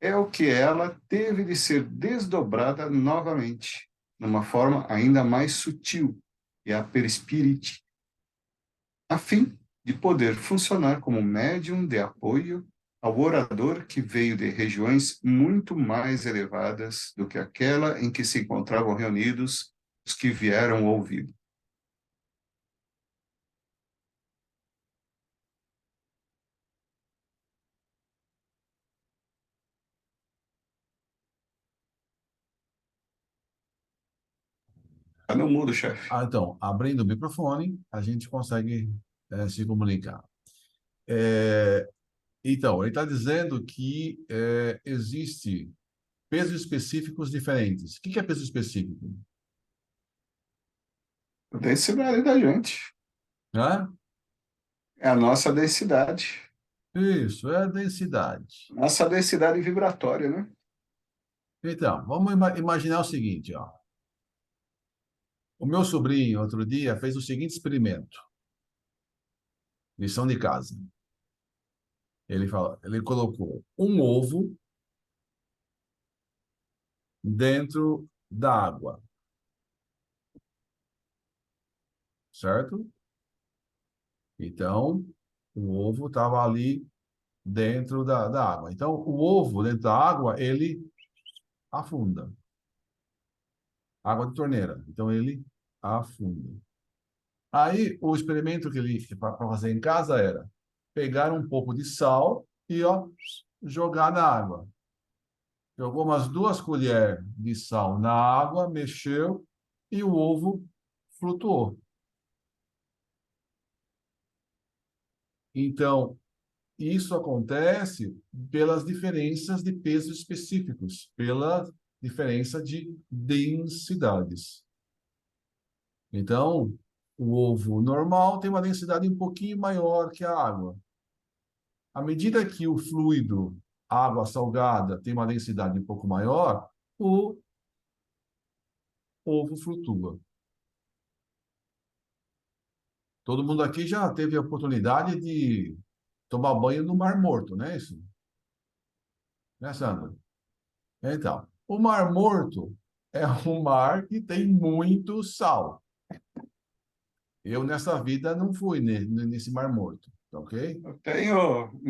é o que ela teve de ser desdobrada novamente, numa forma ainda mais sutil, que é a perispírite, a fim de poder funcionar como médium de apoio ao orador que veio de regiões muito mais elevadas do que aquela em que se encontravam reunidos os que vieram ouvi-lo. Tá no mudo, chefe. Então, abrindo o microfone, a gente consegue se comunicar. Então, ele está dizendo que existe pesos específicos diferentes. O que é peso específico? A densidade da gente. Né? É a nossa densidade. Isso, é a densidade. Nossa densidade vibratória, né? Então, vamos imaginar o seguinte, ó. O meu sobrinho, outro dia, fez o seguinte experimento. Lição de casa. Ele colocou um ovo dentro da água, certo? Então, o ovo estava ali dentro da água. Então, o ovo dentro da água, ele afunda. Água de torneira. Então, ele afunda. Aí, o experimento que ele para fazer em casa era pegar um pouco de sal e ó, jogar na água. Jogou umas 2 colheres de sal na água, mexeu e o ovo flutuou. Então, isso acontece pelas diferenças de pesos específicos, pela diferença de densidades. Então, o ovo normal tem uma densidade um pouquinho maior que a água. À medida que o fluido, água salgada, tem uma densidade um pouco maior, o ovo flutua. Todo mundo aqui já teve a oportunidade de tomar banho no Mar Morto, não é isso? Né, Sandra? Então, o Mar Morto é um mar que tem muito sal. Eu, nessa vida, não fui nesse Mar Morto, tá ok? Eu tenho.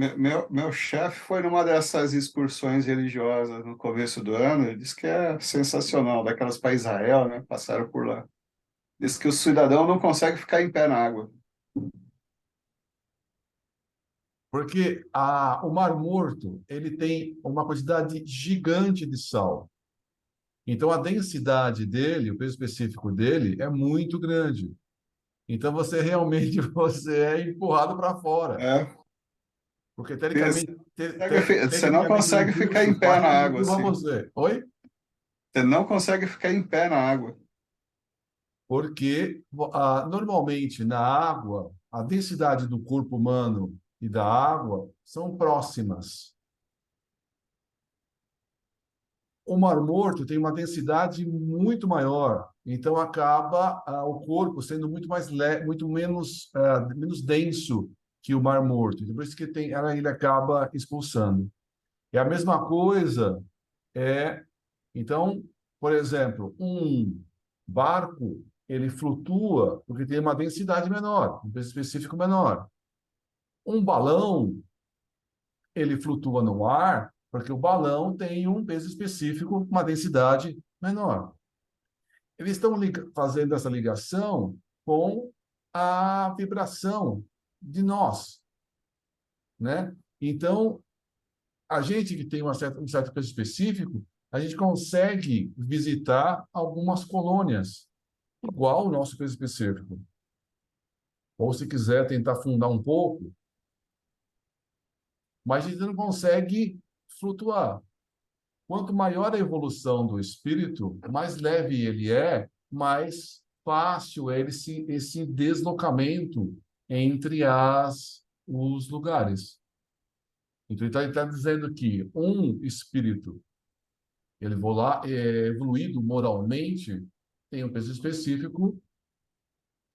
Meu chefe foi numa dessas excursões religiosas no começo do ano, ele disse que é sensacional, daquelas para Israel, né? Passaram por lá. Diz que o cidadão não consegue ficar em pé na água. Porque o Mar Morto, ele tem uma quantidade gigante de sal. Então, a densidade dele, o peso específico dele, é muito grande. Então, você realmente você é empurrado para fora. É, Porque, teoricamente, você não tecnicamente, o consegue ficar em impulso pé na barriga água, empurra assim. você. Oi? Você não consegue ficar em pé na água. Porque, normalmente, na água, a densidade do corpo humano e da água são próximas. O Mar Morto tem uma densidade muito maior, então acaba o corpo sendo muito mais muito menos denso que o Mar Morto. Então, por isso que ele acaba expulsando. É a mesma coisa então, por exemplo, um barco ele flutua porque tem uma densidade menor, um peso específico menor. Um balão ele flutua no ar porque o balão tem um peso específico, uma densidade menor. Eles estão fazendo essa ligação com a vibração de nós, né? Então, a gente que tem um certo peso específico, a gente consegue visitar algumas colônias, igual o nosso peso específico. Ou, se quiser tentar afundar um pouco, mas a gente não consegue flutuar. Quanto maior a evolução do espírito, mais leve ele é, mais fácil é esse deslocamento entre os lugares. Então, ele está dizendo que um espírito evoluído moralmente tem um peso específico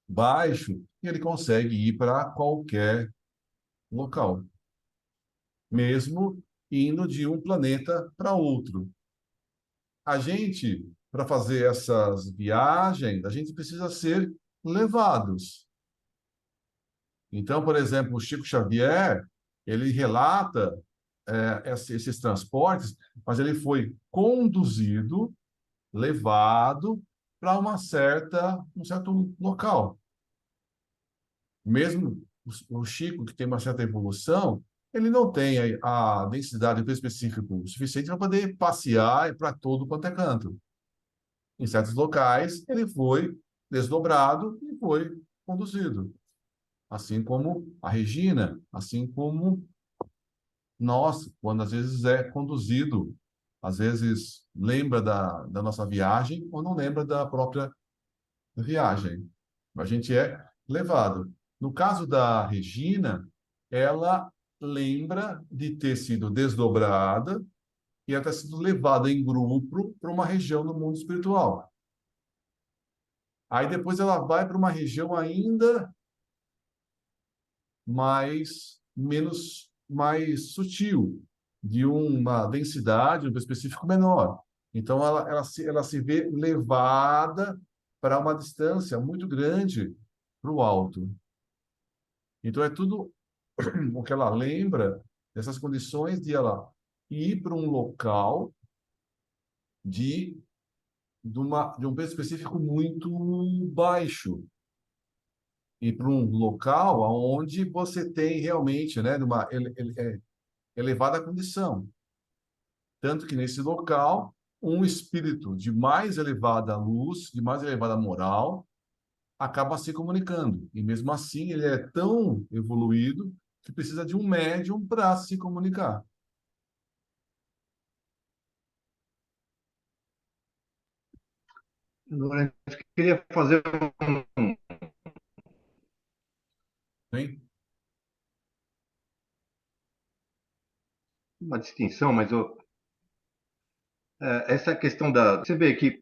baixo e ele consegue ir para qualquer local, mesmo indo de um planeta para outro. A gente, para fazer essas viagens, a gente precisa ser levados. Então, por exemplo, o Chico Xavier, ele relata esses transportes, mas ele foi conduzido, levado para um certo local. Mesmo o Chico, que tem uma certa evolução, ele não tem a densidade específica suficiente para poder passear para todo quanto é canto. Em certos locais, ele foi desdobrado e foi conduzido. Assim como a Regina, assim como nós, quando às vezes é conduzido, às vezes lembra da nossa viagem ou não lembra da própria viagem. A gente é levado. No caso da Regina, ela lembra de ter sido desdobrada e ela ter sido levada em grupo para uma região do mundo espiritual. Aí depois ela vai para uma região ainda mais sutil, de uma densidade, um específico menor. Então ela se vê levada para uma distância muito grande para o alto. Então é tudo o que ela lembra dessas condições de ela ir para um local de, de um peso específico muito baixo e para um local onde você tem realmente, né, uma elevada condição. Tanto que nesse local, um espírito de mais elevada luz, de mais elevada moral, acaba se comunicando. E mesmo assim, ele é tão evoluído que precisa de um médium para se comunicar. Agora, eu queria fazer Hein? uma distinção, mas essa questão da. Você vê que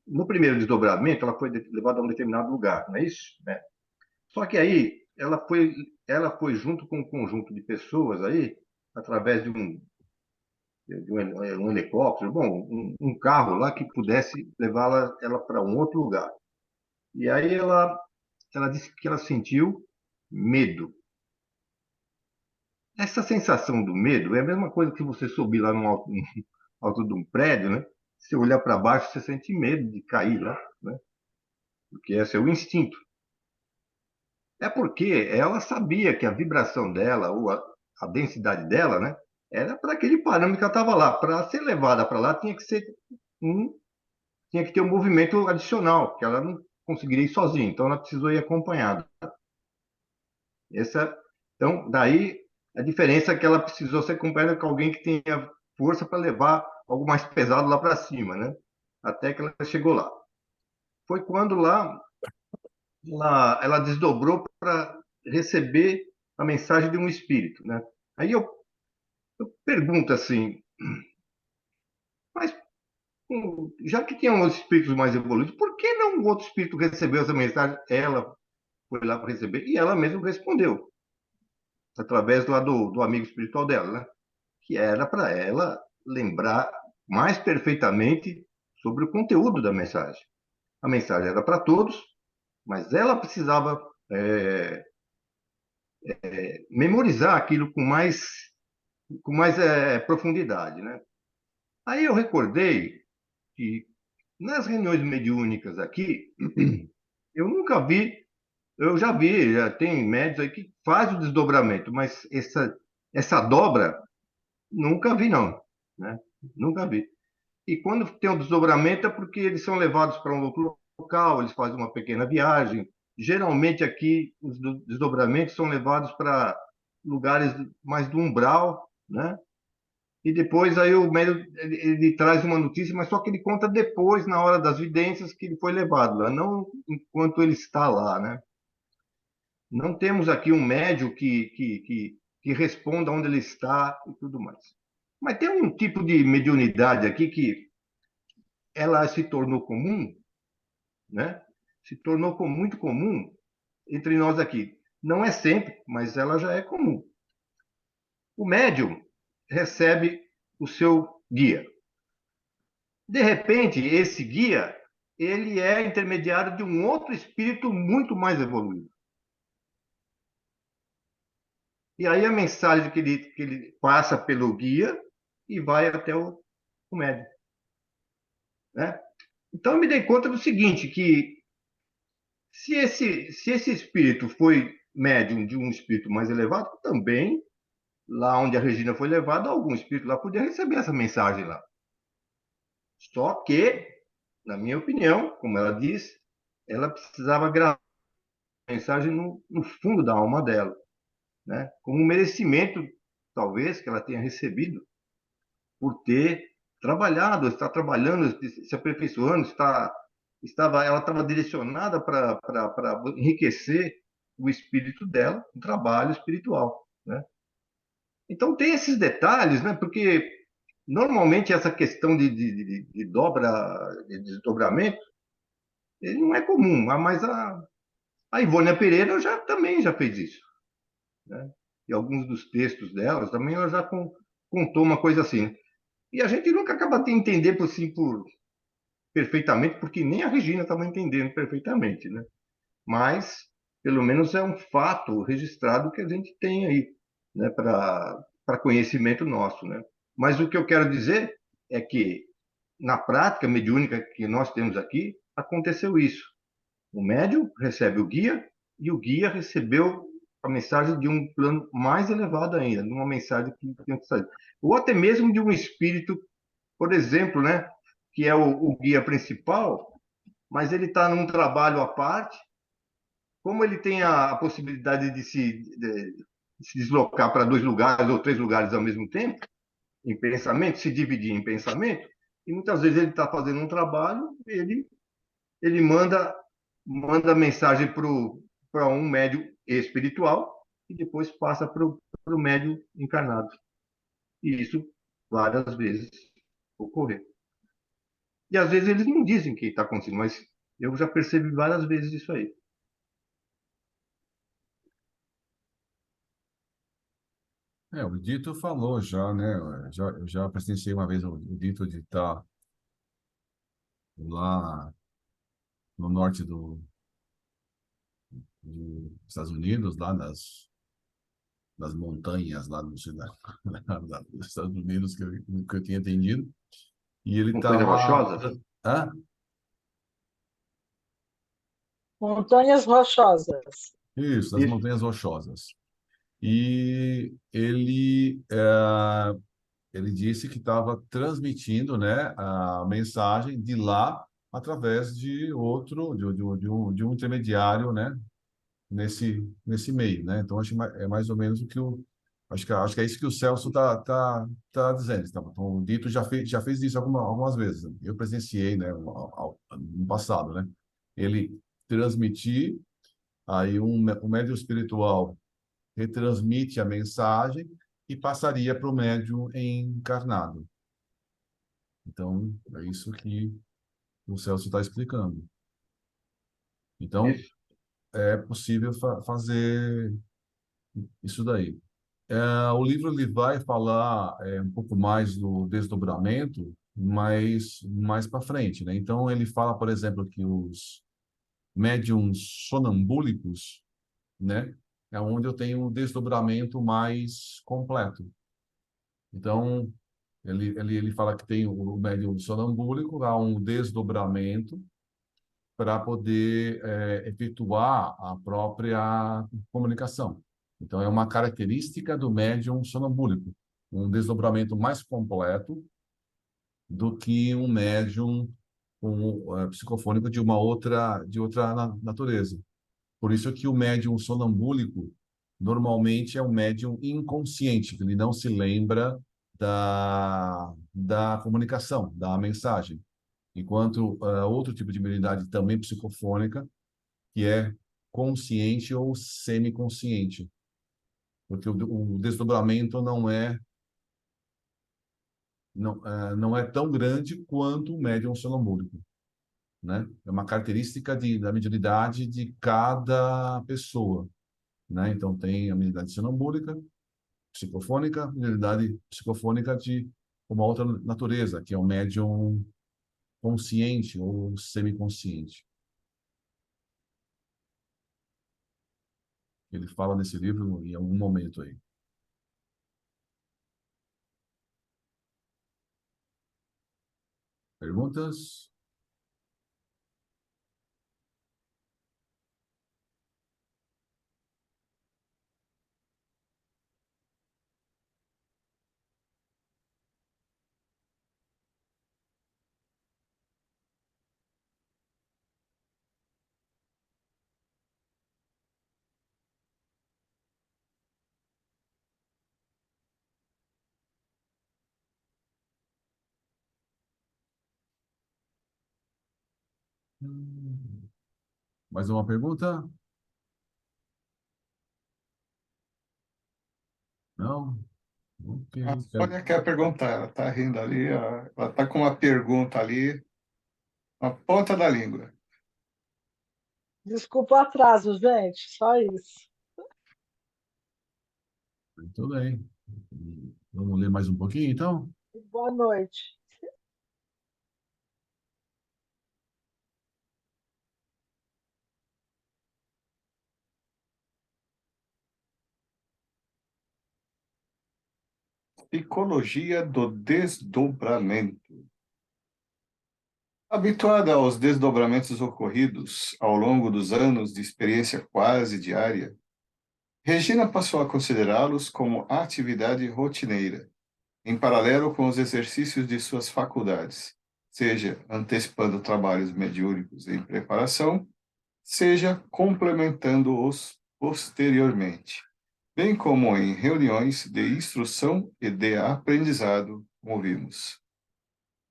no primeiro desdobramento ela foi levada a um determinado lugar, não é isso? Né? Só que aí ela foi junto com um conjunto de pessoas aí, através de um helicóptero, bom, um carro lá que pudesse levá-la ela para um outro lugar. E aí ela disse que ela sentiu medo. Essa sensação do medo é a mesma coisa que você subir lá no alto, no alto de um prédio, né? Se olhar para baixo, você sente medo de cair lá, né? Porque esse é o instinto. É porque ela sabia que a vibração dela, ou a densidade dela, né? Era para aquele parâmetro que ela estava lá. Para ser levada para lá, um, tinha que ter um movimento adicional, que ela não conseguiria ir sozinha. Então, ela precisou ir acompanhada. Então, daí a diferença é que ela precisou ser acompanhada com alguém que tenha força para levar algo mais pesado lá para cima, né? Até que ela chegou lá. Foi quando lá ela desdobrou para receber a mensagem de um espírito, né? Aí eu pergunto assim, mas já que tinham os espíritos mais evoluídos, por que não o outro espírito recebeu essa mensagem? Ela foi lá para receber e ela mesma respondeu, através do amigo espiritual dela, né? Que era para ela lembrar mais perfeitamente sobre o conteúdo da mensagem. A mensagem era para todos, mas ela precisava memorizar aquilo com mais profundidade, né? Aí eu recordei que nas reuniões mediúnicas aqui, eu nunca vi, eu já tem médios aí que faz o desdobramento, mas essa dobra nunca vi não, né? Nunca vi. E quando tem o desdobramento é porque eles são levados para um outro local, eles fazem uma pequena viagem. Geralmente aqui os desdobramentos são levados para lugares mais do umbral, né? E depois aí o médium ele traz uma notícia, mas só que ele conta depois, na hora das vidências, que ele foi levado lá, não enquanto ele está lá, né? Não temos aqui um médium que responda onde ele está e tudo mais. Mas tem um tipo de mediunidade aqui que ela se tornou comum, né? Se tornou muito comum entre nós aqui. Não é sempre, mas ela já é comum. O médium recebe o seu guia. De repente, esse guia, ele é intermediário de um outro espírito muito mais evoluído. E aí a mensagem que ele passa pelo guia e vai até o médium, né? Então eu me dei conta do seguinte, que se esse espírito foi médium de um espírito mais elevado, também, lá onde a Regina foi levada, algum espírito lá podia receber essa mensagem lá. Só que, na minha opinião, como ela disse, ela precisava gravar a mensagem no fundo da alma dela, né? Como um merecimento, talvez, que ela tenha recebido por ter trabalhado, está trabalhando, se aperfeiçoando, ela estava direcionada para enriquecer o espírito dela, o trabalho espiritual, né? Então tem esses detalhes, né? Porque normalmente essa questão de dobra, de desdobramento, ele não é comum, mas a Ivônia Pereira também já fez isso, né? E alguns dos textos dela também ela já contou uma coisa assim. E a gente nunca acaba de entender perfeitamente, porque nem a Regina estava entendendo perfeitamente, né? Mas, pelo menos, é um fato registrado que a gente tem aí, né? Para conhecimento nosso, né? Mas o que eu quero dizer é que, na prática mediúnica que nós temos aqui, aconteceu isso. O médium recebe o guia e o guia recebeu a mensagem de um plano mais elevado ainda, de uma mensagem que tinha que sair. Ou até mesmo de um espírito, por exemplo, né, que é o guia principal, mas ele está num trabalho à parte, como ele tem a possibilidade de se deslocar para 2 lugares ou 3 lugares ao mesmo tempo, em pensamento, se dividir em pensamento, e muitas vezes ele está fazendo um trabalho, ele manda mensagem para um médium espiritual e depois passa para o médium encarnado. E isso várias vezes ocorreu. E às vezes eles não dizem o que está acontecendo, mas eu já percebi várias vezes isso aí. O Dito falou já, né? Eu já presenciei uma vez o Dito de estar lá no norte dos Estados Unidos, lá nas montanhas lá no sul dos Estados Unidos que eu tinha entendido. E ele Montanha estava. Rochosa? Montanhas Rochosas. Isso, nas Isso. Montanhas Rochosas. E ele disse que estava transmitindo, né, a mensagem de lá através de de um intermediário, né, nesse meio, né? Então é mais ou menos o que acho que é isso que o Celso tá dizendo. Tá? Então, o Dito já fez isso algumas vezes. Eu presenciei, né, no passado, né? Ele transmitir, aí um médium espiritual retransmite a mensagem e passaria para o médium encarnado. Então, é isso que o Celso está explicando. Então, Isso. é possível fazer isso daí. O livro ele vai falar um pouco mais do desdobramento, mas mais para frente, né? Então, ele fala, por exemplo, que os médiums sonambúlicos, né, é onde eu tenho um desdobramento mais completo. Então, ele fala que tem o médium sonambúlico, há um desdobramento para poder efetuar a própria comunicação. Então, é uma característica do médium sonambúlico, um desdobramento mais completo do que um médium psicofônico de outra natureza. Por isso que o médium sonambúlico normalmente é um médium inconsciente, que ele não se lembra da comunicação, da mensagem. Enquanto outro tipo de mediunidade também psicofônica, que é consciente ou semiconsciente, porque o desdobramento não é tão grande quanto o médium sonambúlico, né? É uma característica da mediunidade de cada pessoa, né? Então tem a mediunidade sonambúlica, psicofônica, mediunidade psicofônica de uma outra natureza, que é o médium consciente ou semiconsciente. Ele fala nesse livro em algum momento aí. Perguntas? Mais uma pergunta? Não? Ok. A Sônia quer perguntar, ela está rindo ali, ó, ela está com uma pergunta ali, na ponta da língua. Desculpa o atraso, gente, só isso. Muito bem. Vamos ler mais um pouquinho, então? Boa noite. Psicologia do desdobramento. Habituada aos desdobramentos ocorridos ao longo dos anos de experiência quase diária, Regina passou a considerá-los como atividade rotineira, em paralelo com os exercícios de suas faculdades, seja antecipando trabalhos mediúnicos em preparação, seja complementando-os posteriormente. bem como em reuniões de instrução e de aprendizado, como vimos.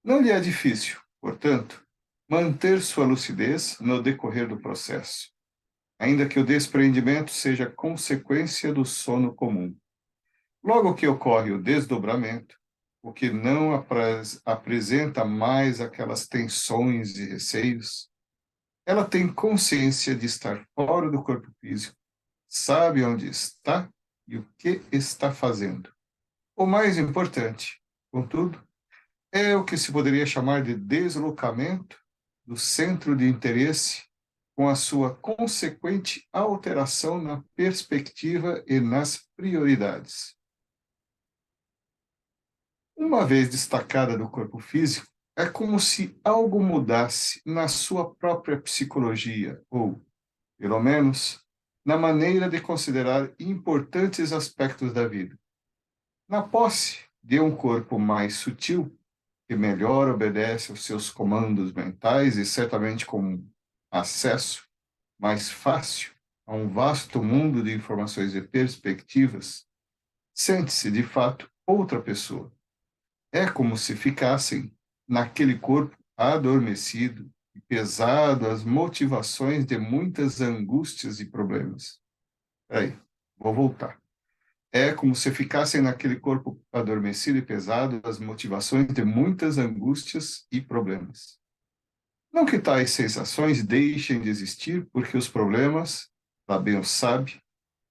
Não lhe é difícil, portanto, manter sua lucidez no decorrer do processo, ainda que o despreendimento seja consequência do sono comum. Logo que ocorre o desdobramento, o que não apresenta mais aquelas tensões e receios, ela tem consciência de estar fora do corpo físico, sabe onde está e o que está fazendo. O mais importante, contudo, é o que se poderia chamar de deslocamento do centro de interesse com a sua consequente alteração na perspectiva e nas prioridades. Uma vez destacada do corpo físico, é como se algo mudasse na sua própria psicologia, ou, pelo menos, na maneira de considerar importantes aspectos da vida. Na posse de um corpo mais sutil, que melhor obedece aos seus comandos mentais e certamente com acesso mais fácil a um vasto mundo de informações e perspectivas, sente-se, de fato, outra pessoa. É como se ficassem naquele corpo adormecido e pesado as motivações de muitas angústias e problemas. Aí, vou voltar. É como se ficassem naquele corpo adormecido e pesado as motivações de muitas angústias e problemas. Não que tais sensações deixem de existir, porque os problemas, lá bem o sabe,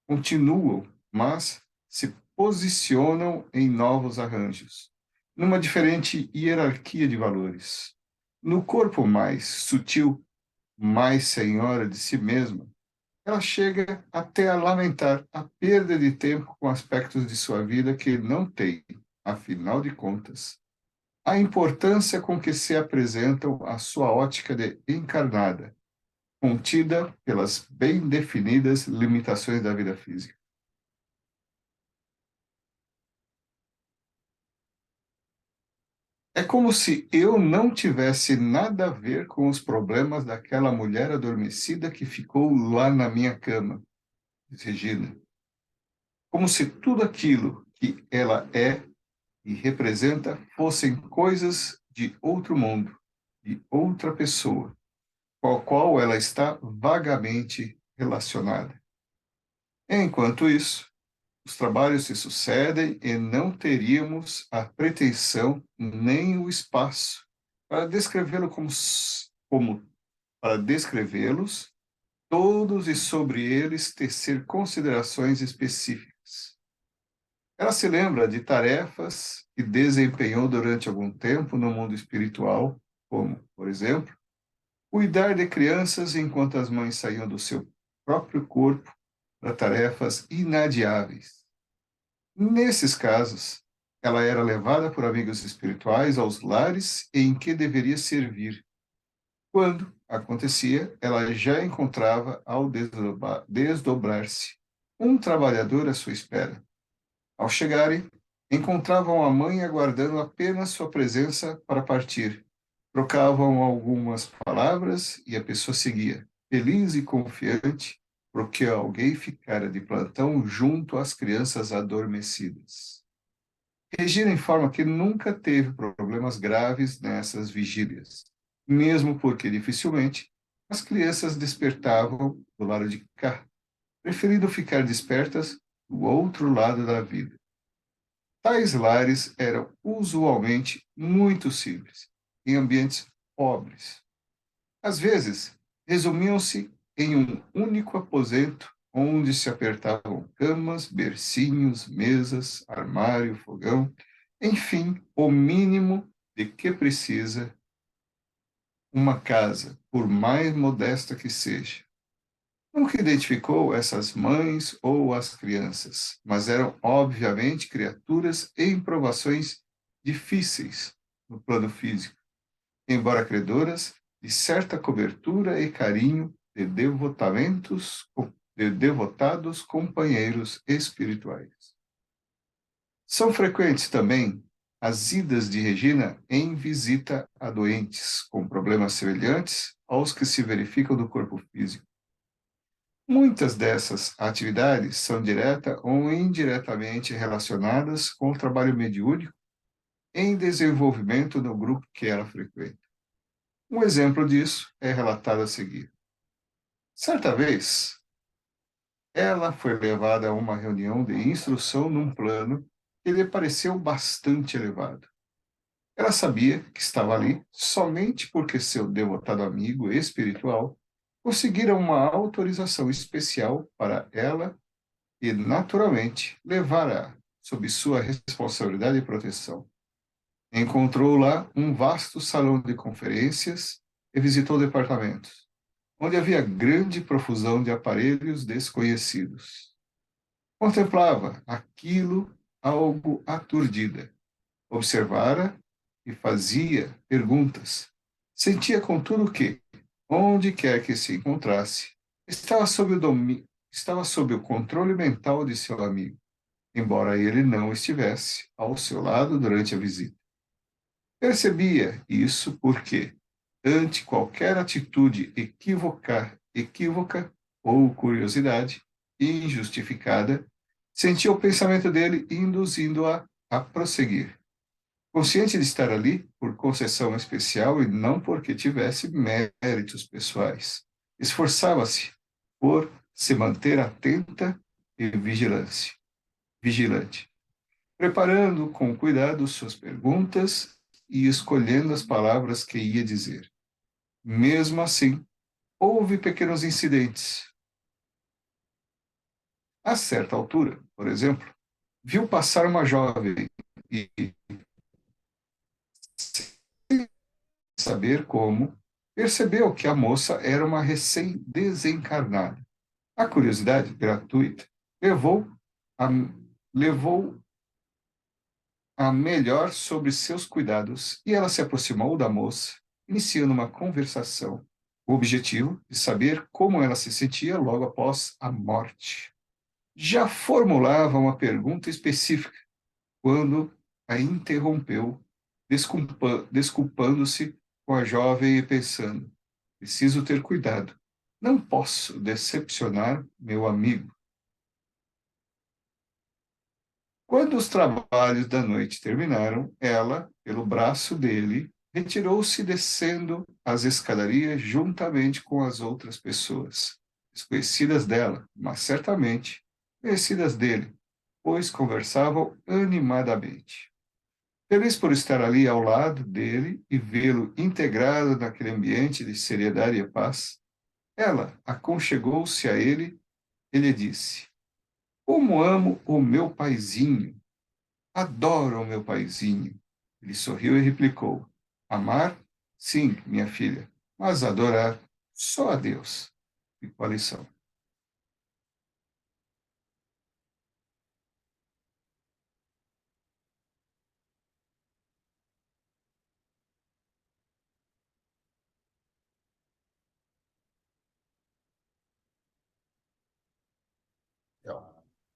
continuam, mas se posicionam em novos arranjos, numa diferente hierarquia de valores. No corpo mais sutil, mais senhora de si mesma, ela chega até a lamentar a perda de tempo com aspectos de sua vida que não tem, afinal de contas, a importância com que se apresentam a sua ótica de encarnada, contida pelas bem definidas limitações da vida física. É como se eu não tivesse nada a ver com os problemas daquela mulher adormecida que ficou lá na minha cama, diz Regina. Como se tudo aquilo que ela é e representa fossem coisas de outro mundo, de outra pessoa, com a qual ela está vagamente relacionada. Enquanto isso, os trabalhos se sucedem e não teríamos a pretensão nem o espaço para descrevê-lo como para descrevê-los todos e sobre eles tecer considerações específicas. Ela se lembra de tarefas que desempenhou durante algum tempo no mundo espiritual, como, por exemplo, cuidar de crianças enquanto as mães saíam do seu próprio corpo para tarefas inadiáveis. Nesses casos, ela era levada por amigos espirituais aos lares em que deveria servir. Quando acontecia, ela já encontrava, ao desdobrar-se, um trabalhador à sua espera. Ao chegarem, encontravam a mãe aguardando apenas sua presença para partir. Trocavam algumas palavras e a pessoa seguia, feliz e confiante, porque alguém ficara de plantão junto às crianças adormecidas. Regina informa que nunca teve problemas graves nessas vigílias, mesmo porque dificilmente as crianças despertavam do lado de cá, preferindo ficar despertas do outro lado da vida. Tais lares eram usualmente muito simples, em ambientes pobres. Às vezes, resumiam-se em um único aposento onde se apertavam camas, bercinhos, mesas, armário, fogão, enfim, o mínimo de que precisa uma casa, por mais modesta que seja. Nunca identificou essas mães ou as crianças, mas eram, obviamente, criaturas em provações difíceis no plano físico, embora credoras de certa cobertura e carinho de devotados companheiros espirituais. São frequentes também as idas de Regina em visita a doentes com problemas semelhantes aos que se verificam no corpo físico. Muitas dessas atividades são direta ou indiretamente relacionadas com o trabalho mediúnico em desenvolvimento no grupo que ela frequenta. Um exemplo disso é relatado a seguir. Certa vez, ela foi levada a uma reunião de instrução num plano que lhe pareceu bastante elevado. Ela sabia que estava ali somente porque seu devotado amigo espiritual conseguira uma autorização especial para ela e, naturalmente, levara sob sua responsabilidade e proteção. Encontrou lá um vasto salão de conferências e visitou departamentos, onde havia grande profusão de aparelhos desconhecidos. Contemplava aquilo algo aturdida. Observara e fazia perguntas. Sentia, contudo, que, onde quer que se encontrasse, estava sob o controle mental de seu amigo, embora ele não estivesse ao seu lado durante a visita. Percebia isso porque, ante qualquer atitude equívoca ou curiosidade injustificada, sentia o pensamento dele induzindo-a a prosseguir. Consciente de estar ali por concessão especial e não porque tivesse méritos pessoais, esforçava-se por se manter atenta e vigilante, preparando com cuidado suas perguntas e escolhendo as palavras que ia dizer. Mesmo assim, houve pequenos incidentes. A certa altura, por exemplo, viu passar uma jovem e, sem saber como, percebeu que a moça era uma recém-desencarnada. A curiosidade gratuita levou a, levou a melhor sobre seus cuidados e ela se aproximou da moça, iniciando uma conversação, com o objetivo de saber como ela se sentia logo após a morte. Já formulava uma pergunta específica quando a interrompeu, desculpando-se com a jovem e pensando: preciso ter cuidado. Não posso decepcionar meu amigo. Quando os trabalhos da noite terminaram, ela, pelo braço dele, retirou-se descendo as escadarias juntamente com as outras pessoas, desconhecidas dela, mas certamente conhecidas dele, pois conversavam animadamente. Feliz por estar ali ao lado dele e vê-lo integrado naquele ambiente de seriedade e paz, ela aconchegou-se a ele e lhe disse: como amo o meu paizinho! Adoro o meu paizinho. Ele sorriu e replicou: amar? Sim, minha filha, mas adorar só a Deus. Ficou a lição.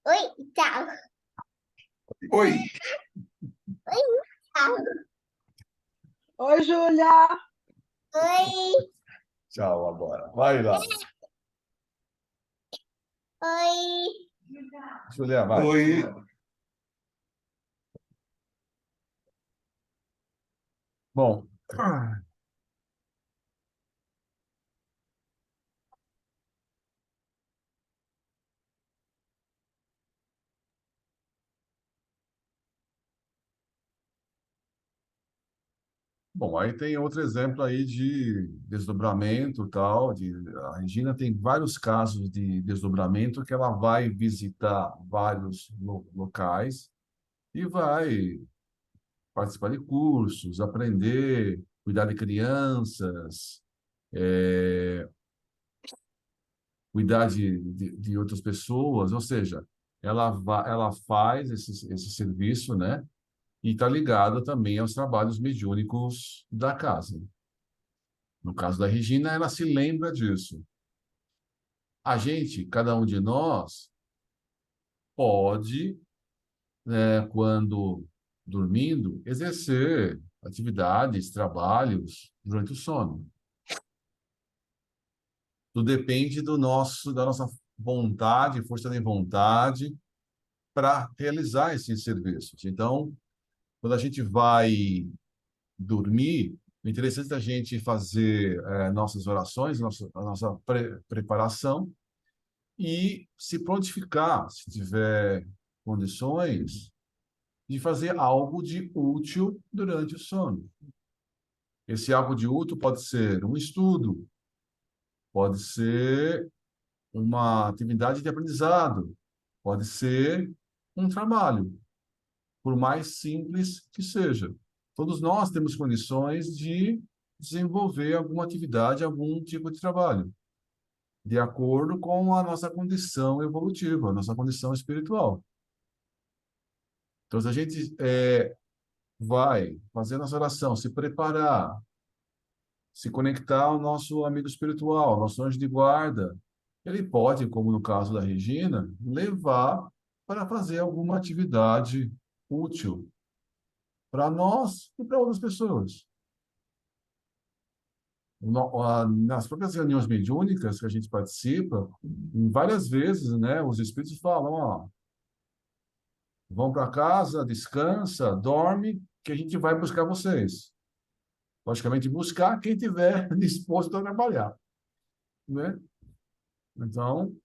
Oi, tchau. Oi, Tchau. Oi, Júlia! Oi, Tchau agora. Vai lá. oi. Julia, vai. oi. Bom, bom, aí tem outro exemplo aí de desdobramento tal, a Regina tem vários casos de desdobramento que ela vai visitar vários locais e vai participar de cursos, aprender, cuidar de crianças, cuidar de outras pessoas, ou seja, ela faz esse serviço, né? E está ligada também aos trabalhos mediúnicos da casa. No caso da Regina, ela se lembra disso. A gente, cada um de nós, pode, né, quando dormindo, exercer atividades, trabalhos durante o sono. Tudo depende da nossa vontade, força de vontade para realizar esses serviços. Então, quando a gente vai dormir, é interessante a gente fazer nossas orações, a nossa preparação e se prontificar, se tiver condições, de fazer algo de útil durante o sono. Esse algo de útil pode ser um estudo, pode ser uma atividade de aprendizado, pode ser um trabalho, por mais simples que seja. Todos nós temos condições de desenvolver alguma atividade, algum tipo de trabalho, de acordo com a nossa condição evolutiva, a nossa condição espiritual. Então, se a gente vai fazer nossa oração, se preparar, se conectar ao nosso amigo espiritual, ao nosso anjo de guarda, ele pode, como no caso da Regina, levar para fazer alguma atividade útil para nós e para outras pessoas. Nas próprias reuniões mediúnicas que a gente participa, várias vezes, né, os espíritos falam, ó, vão para casa, descansa, dorme, que a gente vai buscar vocês. Logicamente, buscar quem tiver disposto a trabalhar, né? Então,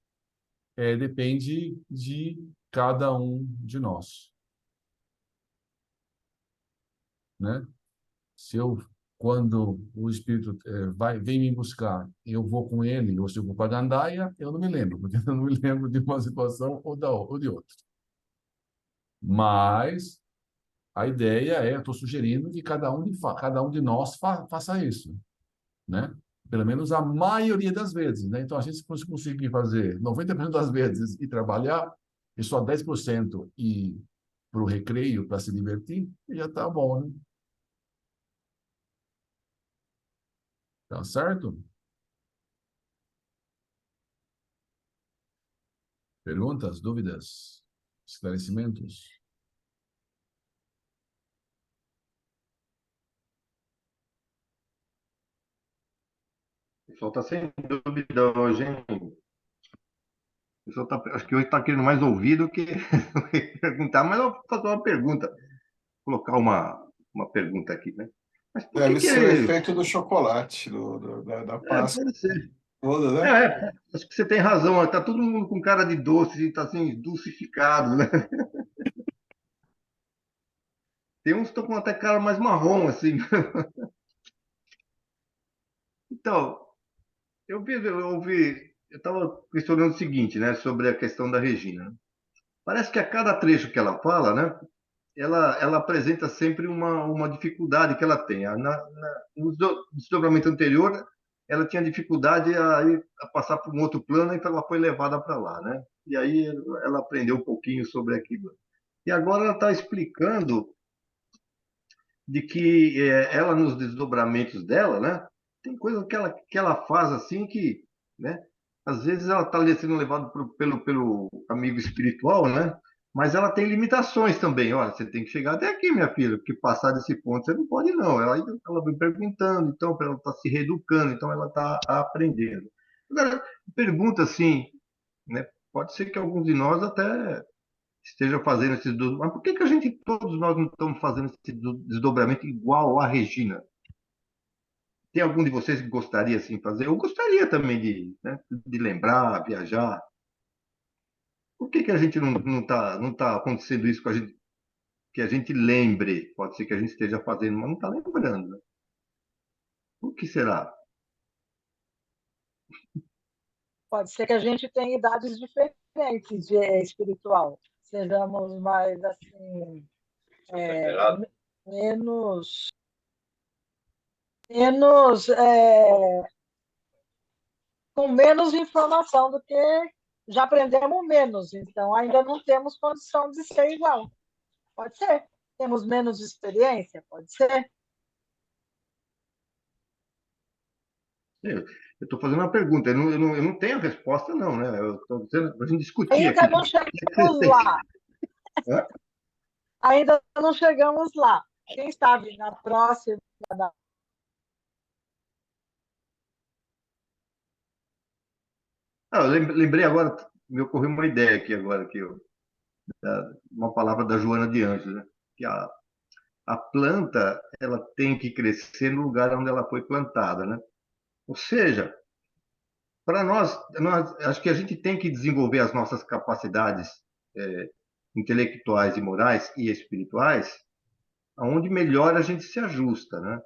depende de cada um de nós, né? Se eu, quando o espírito vem me buscar, eu vou com ele, ou se eu vou para a gandaia, eu não me lembro, porque eu não me lembro de uma situação ou de outra. Mas a ideia eu estou sugerindo que cada um de nós faça isso, né? Pelo menos a maioria das vezes, né? Então, a gente se conseguir fazer 90% das vezes e trabalhar, e só 10% ir para o recreio, para se divertir, já está bom, né? Tá certo? Perguntas, dúvidas, esclarecimentos? O pessoal está sem dúvida hoje, hein? O pessoal acho que hoje está querendo mais ouvir do que perguntar, mas eu vou fazer uma pergunta, colocar uma pergunta aqui, né? Mas por que Deve que ser o efeito do chocolate, da Páscoa pode ser. toda, né? Acho que você tem razão. Está todo mundo com cara de doce, está assim, dulcificado, né? Tem uns que estão com até cara mais marrom, assim. Então, eu estava questionando o seguinte, né, sobre a questão da Regina, né? Parece que a cada trecho que ela fala, né, ela apresenta sempre uma dificuldade que ela tem. No desdobramento anterior, ela tinha dificuldade a passar para um outro plano, então ela foi levada para lá, né? E aí ela aprendeu um pouquinho sobre aquilo. E agora ela está explicando de que ela, nos desdobramentos dela, né, tem coisa que ela faz assim que, né, às vezes ela está sendo levada pelo amigo espiritual, né, mas ela tem limitações também. Olha, você tem que chegar até aqui, minha filha, porque passar desse ponto você não pode, não. Ela vem perguntando, então, ela está se reeducando, então ela está aprendendo. Agora, pergunta assim, né, pode ser que alguns de nós até esteja fazendo esse desdobramento. Mas por que a gente, todos nós, não estamos fazendo esse desdobramento igual a Regina? Tem algum de vocês que gostaria assim fazer? Eu gostaria também de lembrar, viajar. Por que a gente não tá acontecendo isso com a gente? Que a gente lembre, pode ser que a gente esteja fazendo, mas não está lembrando, né? Por que será? Pode ser que a gente tenha idades diferentes de espiritual. Sejamos mais assim, menos, menos, com menos informação do que já aprendemos menos. Então, ainda não temos condição de ser igual. Pode ser. Temos menos experiência? Pode ser. Eu estou fazendo uma pergunta, eu não tenho resposta, não, né? Eu estou dizendo para a gente discutir Ainda aqui. não chegamos lá. Hã? Ainda não chegamos lá. Quem sabe na próxima. Eu lembrei agora, me ocorreu uma ideia aqui agora, uma palavra da Joana de Anjos, né? Que a planta ela tem que crescer no lugar onde ela foi plantada, né? Ou seja, para nós, acho que a gente tem que desenvolver as nossas capacidades intelectuais e morais e espirituais, aonde melhor a gente se ajusta, né?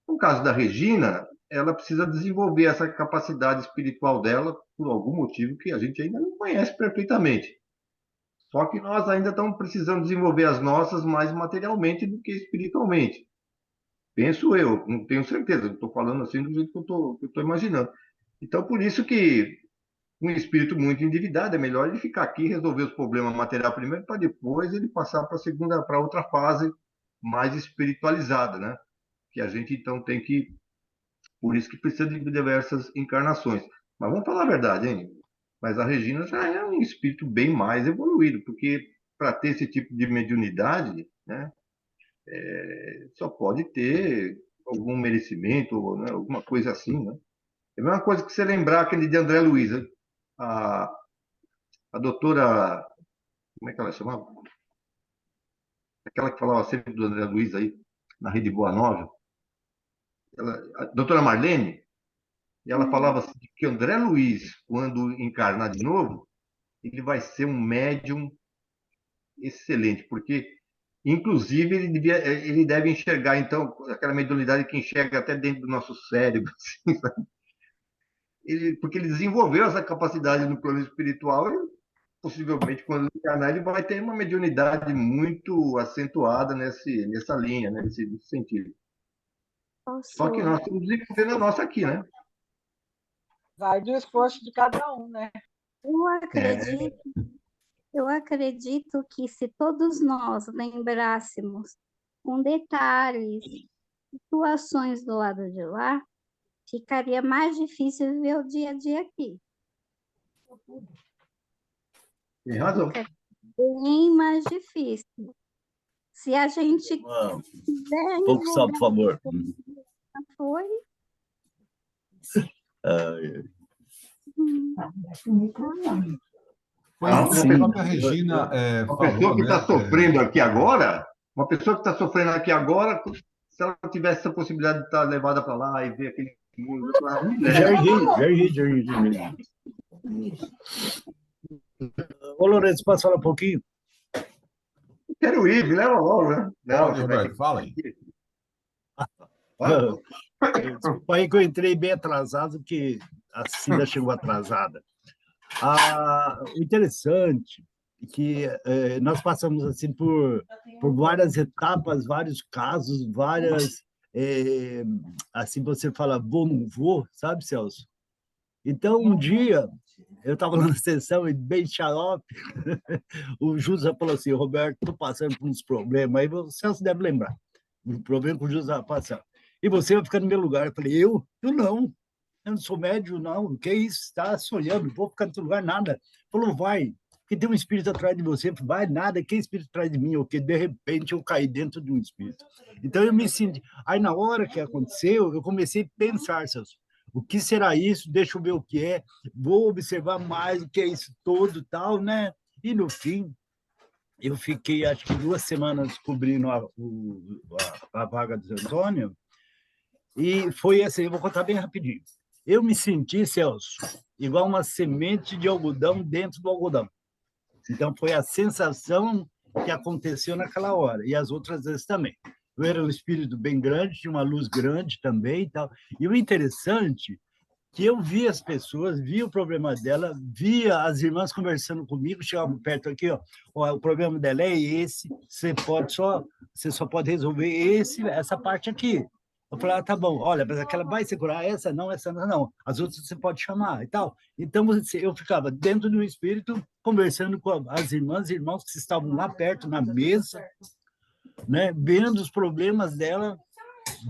No caso da Regina, ela precisa desenvolver essa capacidade espiritual dela por algum motivo que a gente ainda não conhece perfeitamente. Só que nós ainda estamos precisando desenvolver as nossas mais materialmente do que espiritualmente. Penso eu, não tenho certeza, estou falando assim do jeito que eu estou imaginando. Então, por isso que um espírito muito endividado é melhor ele ficar aqui e resolver os problemas materiais primeiro, para depois ele passar para outra fase mais espiritualizada, né? Que a gente então tem que, por isso que precisa de diversas encarnações. Mas vamos falar a verdade, hein? Mas a Regina já é um espírito bem mais evoluído, porque para ter esse tipo de mediunidade, né, só pode ter algum merecimento, né, alguma coisa assim, né? É a mesma coisa que você lembrar aquele de André Luiz, né? a, a doutora, como é que ela chamava? Aquela que falava sempre do André Luiz aí, na Rede Boa Nova, a doutora Marlene, e ela falava assim, que André Luiz, quando encarnar de novo, ele vai ser um médium excelente, porque, inclusive, ele deve enxergar, então, aquela mediunidade que enxerga até dentro do nosso cérebro, assim, porque ele desenvolveu essa capacidade no plano espiritual e, possivelmente, quando encarnar, ele vai ter uma mediunidade muito acentuada nessa linha, né, nesse sentido. Só que nós estamos desenvolvendo a nossa aqui, né? Vai do esforço de cada um, né? Eu acredito que se todos nós lembrássemos com detalhes situações do lado de lá, ficaria mais difícil viver o dia a dia aqui. Tem razão. Fica bem mais difícil. Se a gente quiser pouco só, por favor. Foi. Foi a própria Regina uma falou, pessoa que está né? sofrendo aqui agora, uma pessoa que está sofrendo aqui agora, se ela tivesse essa possibilidade de estar levada para lá e ver aquele mundo, já. Ô, Lourenço, posso falar um pouquinho? Quero ir, me leva logo, né? Não, Roberto, fala aí. Desculpa aí que eu entrei bem atrasado, que a Cida chegou atrasada. O interessante é que nós passamos assim por várias etapas, vários casos, várias... assim você fala, vou, não vou, sabe, Celso? Então, um dia, eu estava na sessão e bem xarope, o José falou assim, Roberto, estou passando por uns problemas, aí o Celso deve lembrar, o problema que o José passando. E você vai ficar no meu lugar. Eu falei, eu não sou médium, não, que isso, está sonhando, não vou ficar no teu lugar, nada. Falou, vai, porque tem um espírito atrás de você. Vai, nada, que espírito atrás de mim? Porque de repente eu caí dentro de um espírito. Então eu me senti. Aí na hora que aconteceu, eu comecei a pensar, Celso, o que será isso? Deixa eu ver o que é, vou observar mais o que é isso todo, tal, né? E no fim, eu fiquei, acho que 2 semanas cobrindo a vaga do Antônio, e foi assim, eu vou contar bem rapidinho. Eu me senti, Celso, igual uma semente de algodão dentro do algodão. Então, foi a sensação que aconteceu naquela hora, e as outras vezes também. Eu era um espírito bem grande, tinha uma luz grande também e tal. E o interessante que eu via as pessoas, via o problema dela, via as irmãs conversando comigo, chegavam perto aqui, ó, o problema dela é esse, você só pode resolver essa parte aqui. Eu falei, tá bom, olha, mas aquela vai segurar, essa não, as outras você pode chamar e tal. Então, eu ficava dentro do espírito, conversando com as irmãs e irmãos que estavam lá perto, na mesa, né, vendo os problemas dela,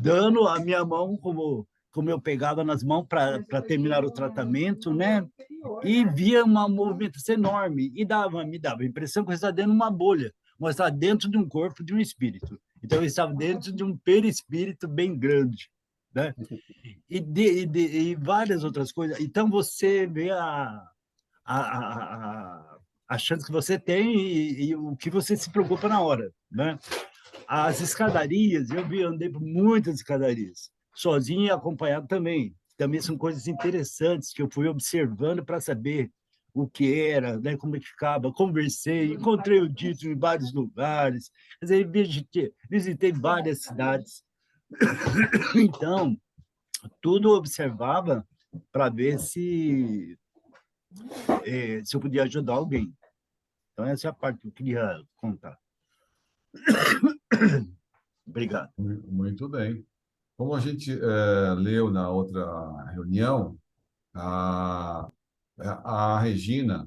dando a minha mão como eu pegava nas mãos para terminar o tratamento, né? E via uma movimentação enorme e me dava a impressão que eu estava dentro de uma bolha, mas estava dentro de um corpo de um espírito. Então, eu estava dentro de um perispírito bem grande, né? E várias outras coisas. Então, você vê a chance que você tem e o que você se preocupa na hora, né? As escadarias, andei por muitas escadarias, sozinho e acompanhado também. Também são coisas interessantes que eu fui observando para saber o que era, né, como é que ficava. Conversei, encontrei o Dito em vários lugares, quer dizer, visitei várias cidades. Então, tudo observava para ver se eu podia ajudar alguém. Então, essa é a parte que eu queria contar. Obrigado. Muito bem. Como a gente leu na outra reunião, a, a Regina,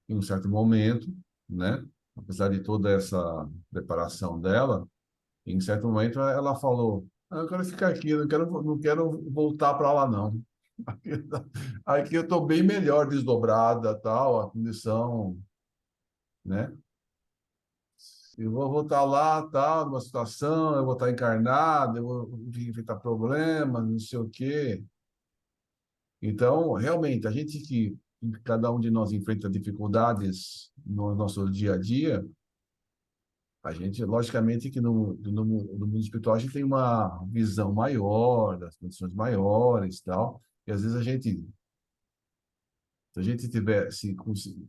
em um certo momento, né, apesar de toda essa preparação dela, em certo momento ela falou: "Ah, eu quero ficar aqui, eu não quero voltar para lá, não. Aqui eu estou bem melhor, desdobrada, tal, a condição, né? Eu vou voltar lá, tal, numa situação, eu vou estar encarnado, eu vou enfrentar problemas, não sei o quê." Então, realmente, cada um de nós enfrenta dificuldades no nosso dia a dia, a gente, logicamente, que no mundo espiritual a gente tem uma visão maior, das condições maiores, tal, e às vezes se a gente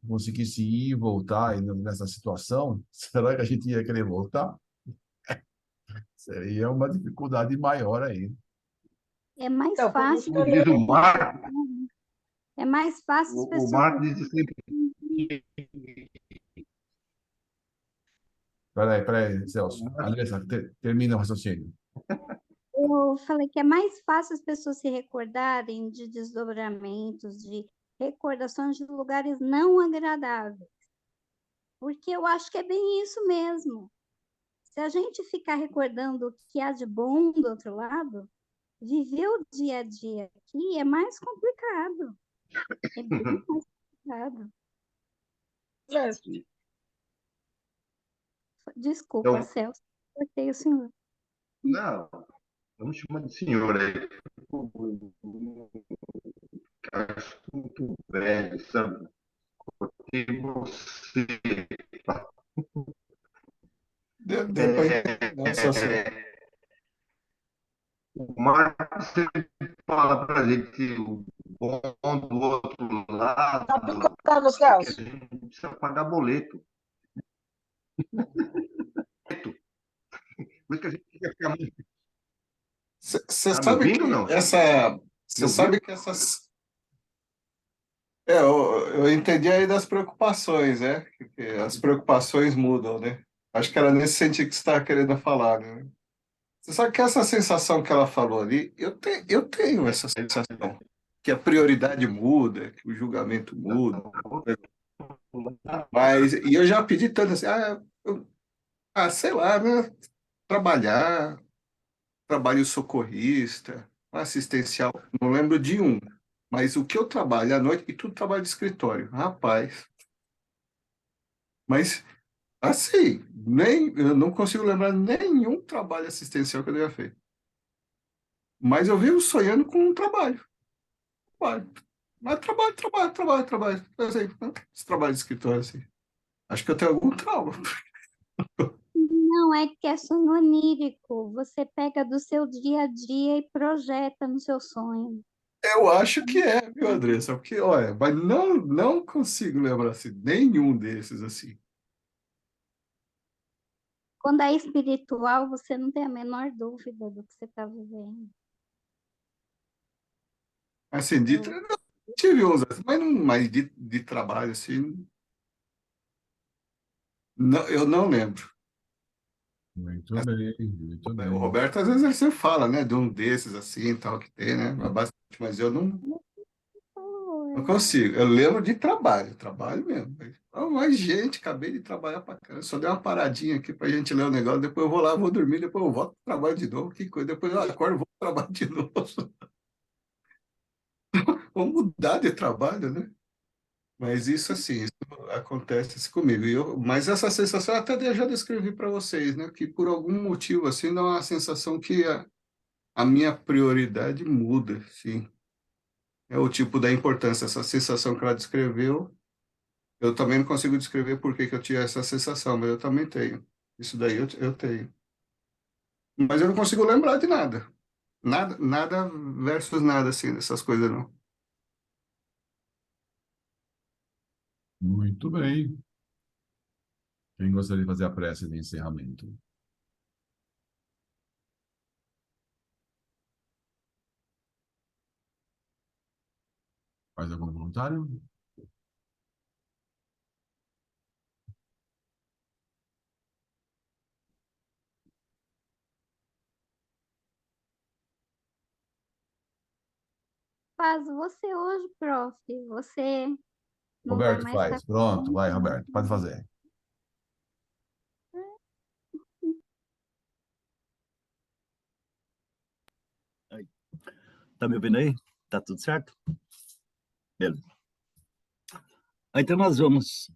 conseguisse ir e voltar nessa situação, será que a gente ia querer voltar? Seria uma dificuldade maior aí. É mais Então, por isso fácil. que eu Diz o leio. Marco, É mais fácil as o pessoas. Marco diz sempre que Peraí, Celso. Alessa, termina o raciocínio. Eu falei que é mais fácil as pessoas se recordarem de desdobramentos, de recordações de lugares não agradáveis. Porque eu acho que é bem isso mesmo. Se a gente ficar recordando o que há de bom do outro lado, viver o dia a dia aqui é mais complicado. É bem mais complicado. É, Desculpa, então, Celso, cortei o senhor. não, vamos chamar de senhor aí. Acho muito velho, sabe? Porque você Deu para entender, não, Celso. o Marco sempre fala para a gente o bom do outro lado, tá picotando, que a Celso. gente precisa pagar boleto. Por isso que a gente fica muito. Você Tá me sabe ouvindo ou que não? Me você ouviu? sabe que essas, eu entendi aí das preocupações, né? Que as preocupações mudam, né? Acho que era nesse sentido que você estava querendo falar, né? Você sabe que essa sensação que ela falou ali, eu tenho essa sensação, que a prioridade muda, que o julgamento muda, mas, e eu já pedi tanto assim, sei lá, né? Trabalhar, trabalho socorrista, assistencial, não lembro de um, mas o que eu trabalho à noite, e tudo trabalho de escritório, rapaz, mas assim, eu não consigo lembrar nenhum trabalho assistencial que eu tenha feito. Mas eu vivo sonhando com um trabalho. Mas trabalho. Eu sei, esse trabalho de escritório, assim. Acho que eu tenho algum trauma. Não é que é sonho onírico. Você pega do seu dia a dia e projeta no seu sonho. Eu acho que é, viu, Andressa? Porque, olha, mas não consigo lembrar assim, nenhum desses, assim. Quando é espiritual, você não tem a menor dúvida do que você está vivendo. Assim, tive uns, assim, mas de trabalho, assim, não, eu não lembro. Muito bem, muito O bem. Roberto, às vezes, ele sempre fala, né, de um desses, assim, tal, que tem, né, bastante, mas eu não consigo. Eu lembro de trabalho mesmo. Mas, gente, acabei de trabalhar pra caramba. Só dei uma paradinha aqui pra gente ler o negócio. Depois eu vou lá, vou dormir. Depois eu volto pro trabalho de novo. Que coisa. Depois eu acordo e vou pro trabalho de novo. Vou mudar de trabalho, né? Mas isso, assim, isso acontece assim comigo. Mas essa sensação eu até já descrevi para vocês, né? Que por algum motivo, assim, dá uma sensação que a minha prioridade muda, sim. É o tipo da importância, essa sensação que ela descreveu. Eu também não consigo descrever por que que eu tinha essa sensação, mas eu também tenho. Isso daí eu tenho. Mas eu não consigo lembrar de nada. Nada versus nada, assim, dessas coisas, não. Muito bem. Quem gostaria de fazer a prece de encerramento? Faz algum voluntário? Faz você hoje, prof. Você não vai Roberto mais estar faz. Pronto, vai, presente. Roberto, pode fazer. Tá me ouvindo aí? Tá tudo certo? Beleza. Então, nós vamos,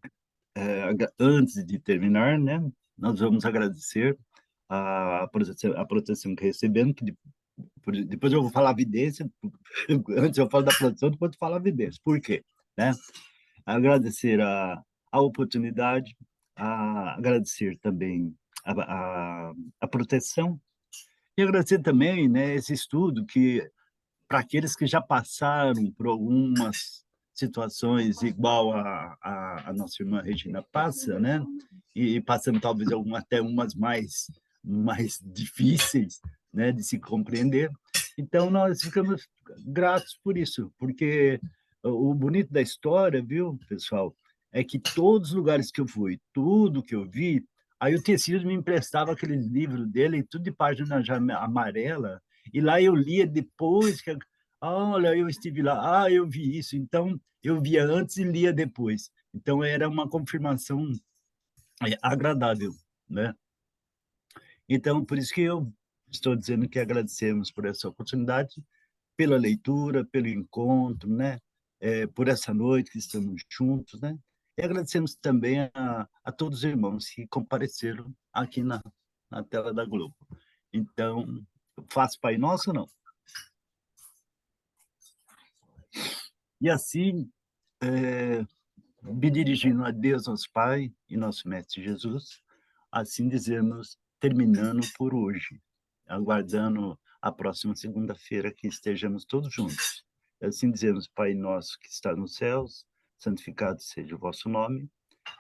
antes de terminar, né, nós vamos agradecer a proteção que recebemos, que depois eu vou falar a evidência, antes eu falo da produção, depois eu falo a evidência. Por quê? Né? Agradecer a oportunidade, agradecer também a proteção, e agradecer também, né, esse estudo que, para aqueles que já passaram por algumas situações igual a nossa irmã Regina passa, né, e passando talvez até umas mais difíceis, né, de se compreender. Então, nós ficamos gratos por isso, porque o bonito da história, viu, pessoal, é que todos os lugares que eu fui, tudo que eu vi, aí o Tecido me emprestava aquele livro dele, tudo de página já amarela, e lá eu lia depois que... Olha, eu estive lá, eu vi isso. Então, eu via antes e lia depois. Então, era uma confirmação agradável, né? Então, por isso que eu estou dizendo que agradecemos por essa oportunidade, pela leitura, pelo encontro, né? Por essa noite que estamos juntos, né? E agradecemos também a todos os irmãos que compareceram aqui na tela da Globo. Então, faço Pai Nosso ou não? E assim, me dirigindo a Deus, nosso Pai e nosso Mestre Jesus, assim dizemos, terminando por hoje, aguardando a próxima segunda-feira que estejamos todos juntos. Assim dizemos, Pai nosso que está nos céus, santificado seja o vosso nome,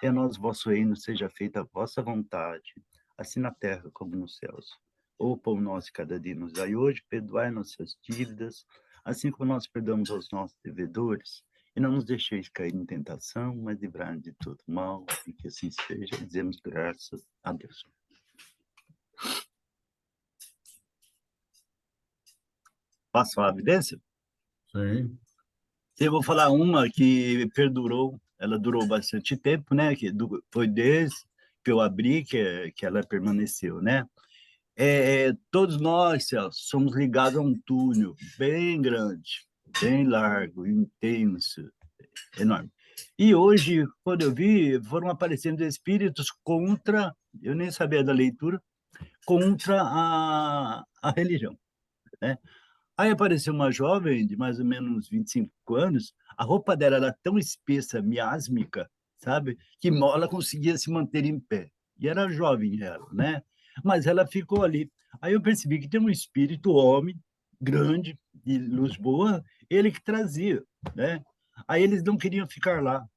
e a nós vosso reino seja feita a vossa vontade, assim na terra como nos céus. O pão nosso de cada dia nos dai hoje, perdoai nossas dívidas, assim como nós perdoamos aos nossos devedores, e não nos deixeis cair em tentação, mas livrai-nos de todo mal, e que assim seja, dizemos graças a Deus. Posso falar a evidência? Sim. Eu vou falar uma que perdurou, ela durou bastante tempo, né? Foi desde que eu abri que ela permaneceu, né? Todos nós, Celso, somos ligados a um túnel bem grande, bem largo, intenso, enorme. E hoje, quando eu vi, foram aparecendo espíritos contra, eu nem sabia da leitura, contra a religião, né? Aí apareceu uma jovem de mais ou menos 25 anos, a roupa dela era tão espessa, miásmica, sabe? Que mal ela conseguia se manter em pé. E era jovem ela, né? Mas ela ficou ali. Aí eu percebi que tem um espírito homem, grande, de luz boa, ele que trazia, né? Aí eles não queriam ficar lá.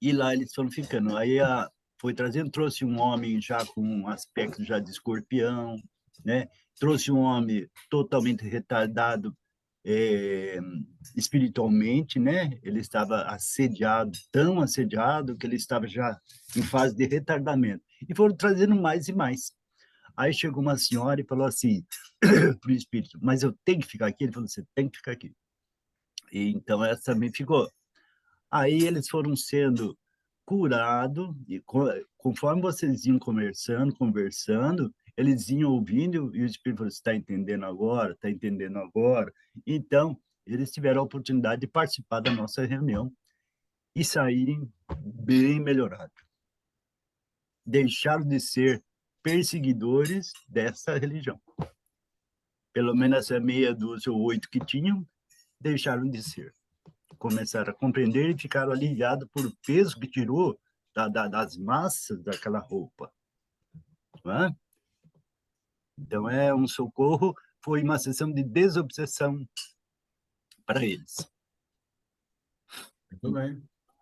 E lá eles foram ficando. Aí foi trazendo, trouxe um homem já com um aspecto já de escorpião, né? Trouxe um homem totalmente retardado espiritualmente, né? Ele estava assediado, tão assediado que ele estava já em fase de retardamento. E foram trazendo mais e mais. Aí chegou uma senhora e falou assim para o espírito, mas eu tenho que ficar aqui? Ele falou, você tem que ficar aqui. E então essa também ficou. Aí eles foram sendo curados, e conforme vocês iam conversando, eles iam ouvindo, e o Espírito falou, você está entendendo agora? Está entendendo agora? Então, eles tiveram a oportunidade de participar da nossa reunião e saírem bem melhorados. Deixaram de ser perseguidores dessa religião. pelo menos essa meia dúzia ou 8 que tinham, deixaram de ser. Começaram a compreender e ficaram aliviados por o peso que tirou das massas daquela roupa. Não é? Então, é um socorro, foi uma sessão de desobsessão para eles. Muito bem.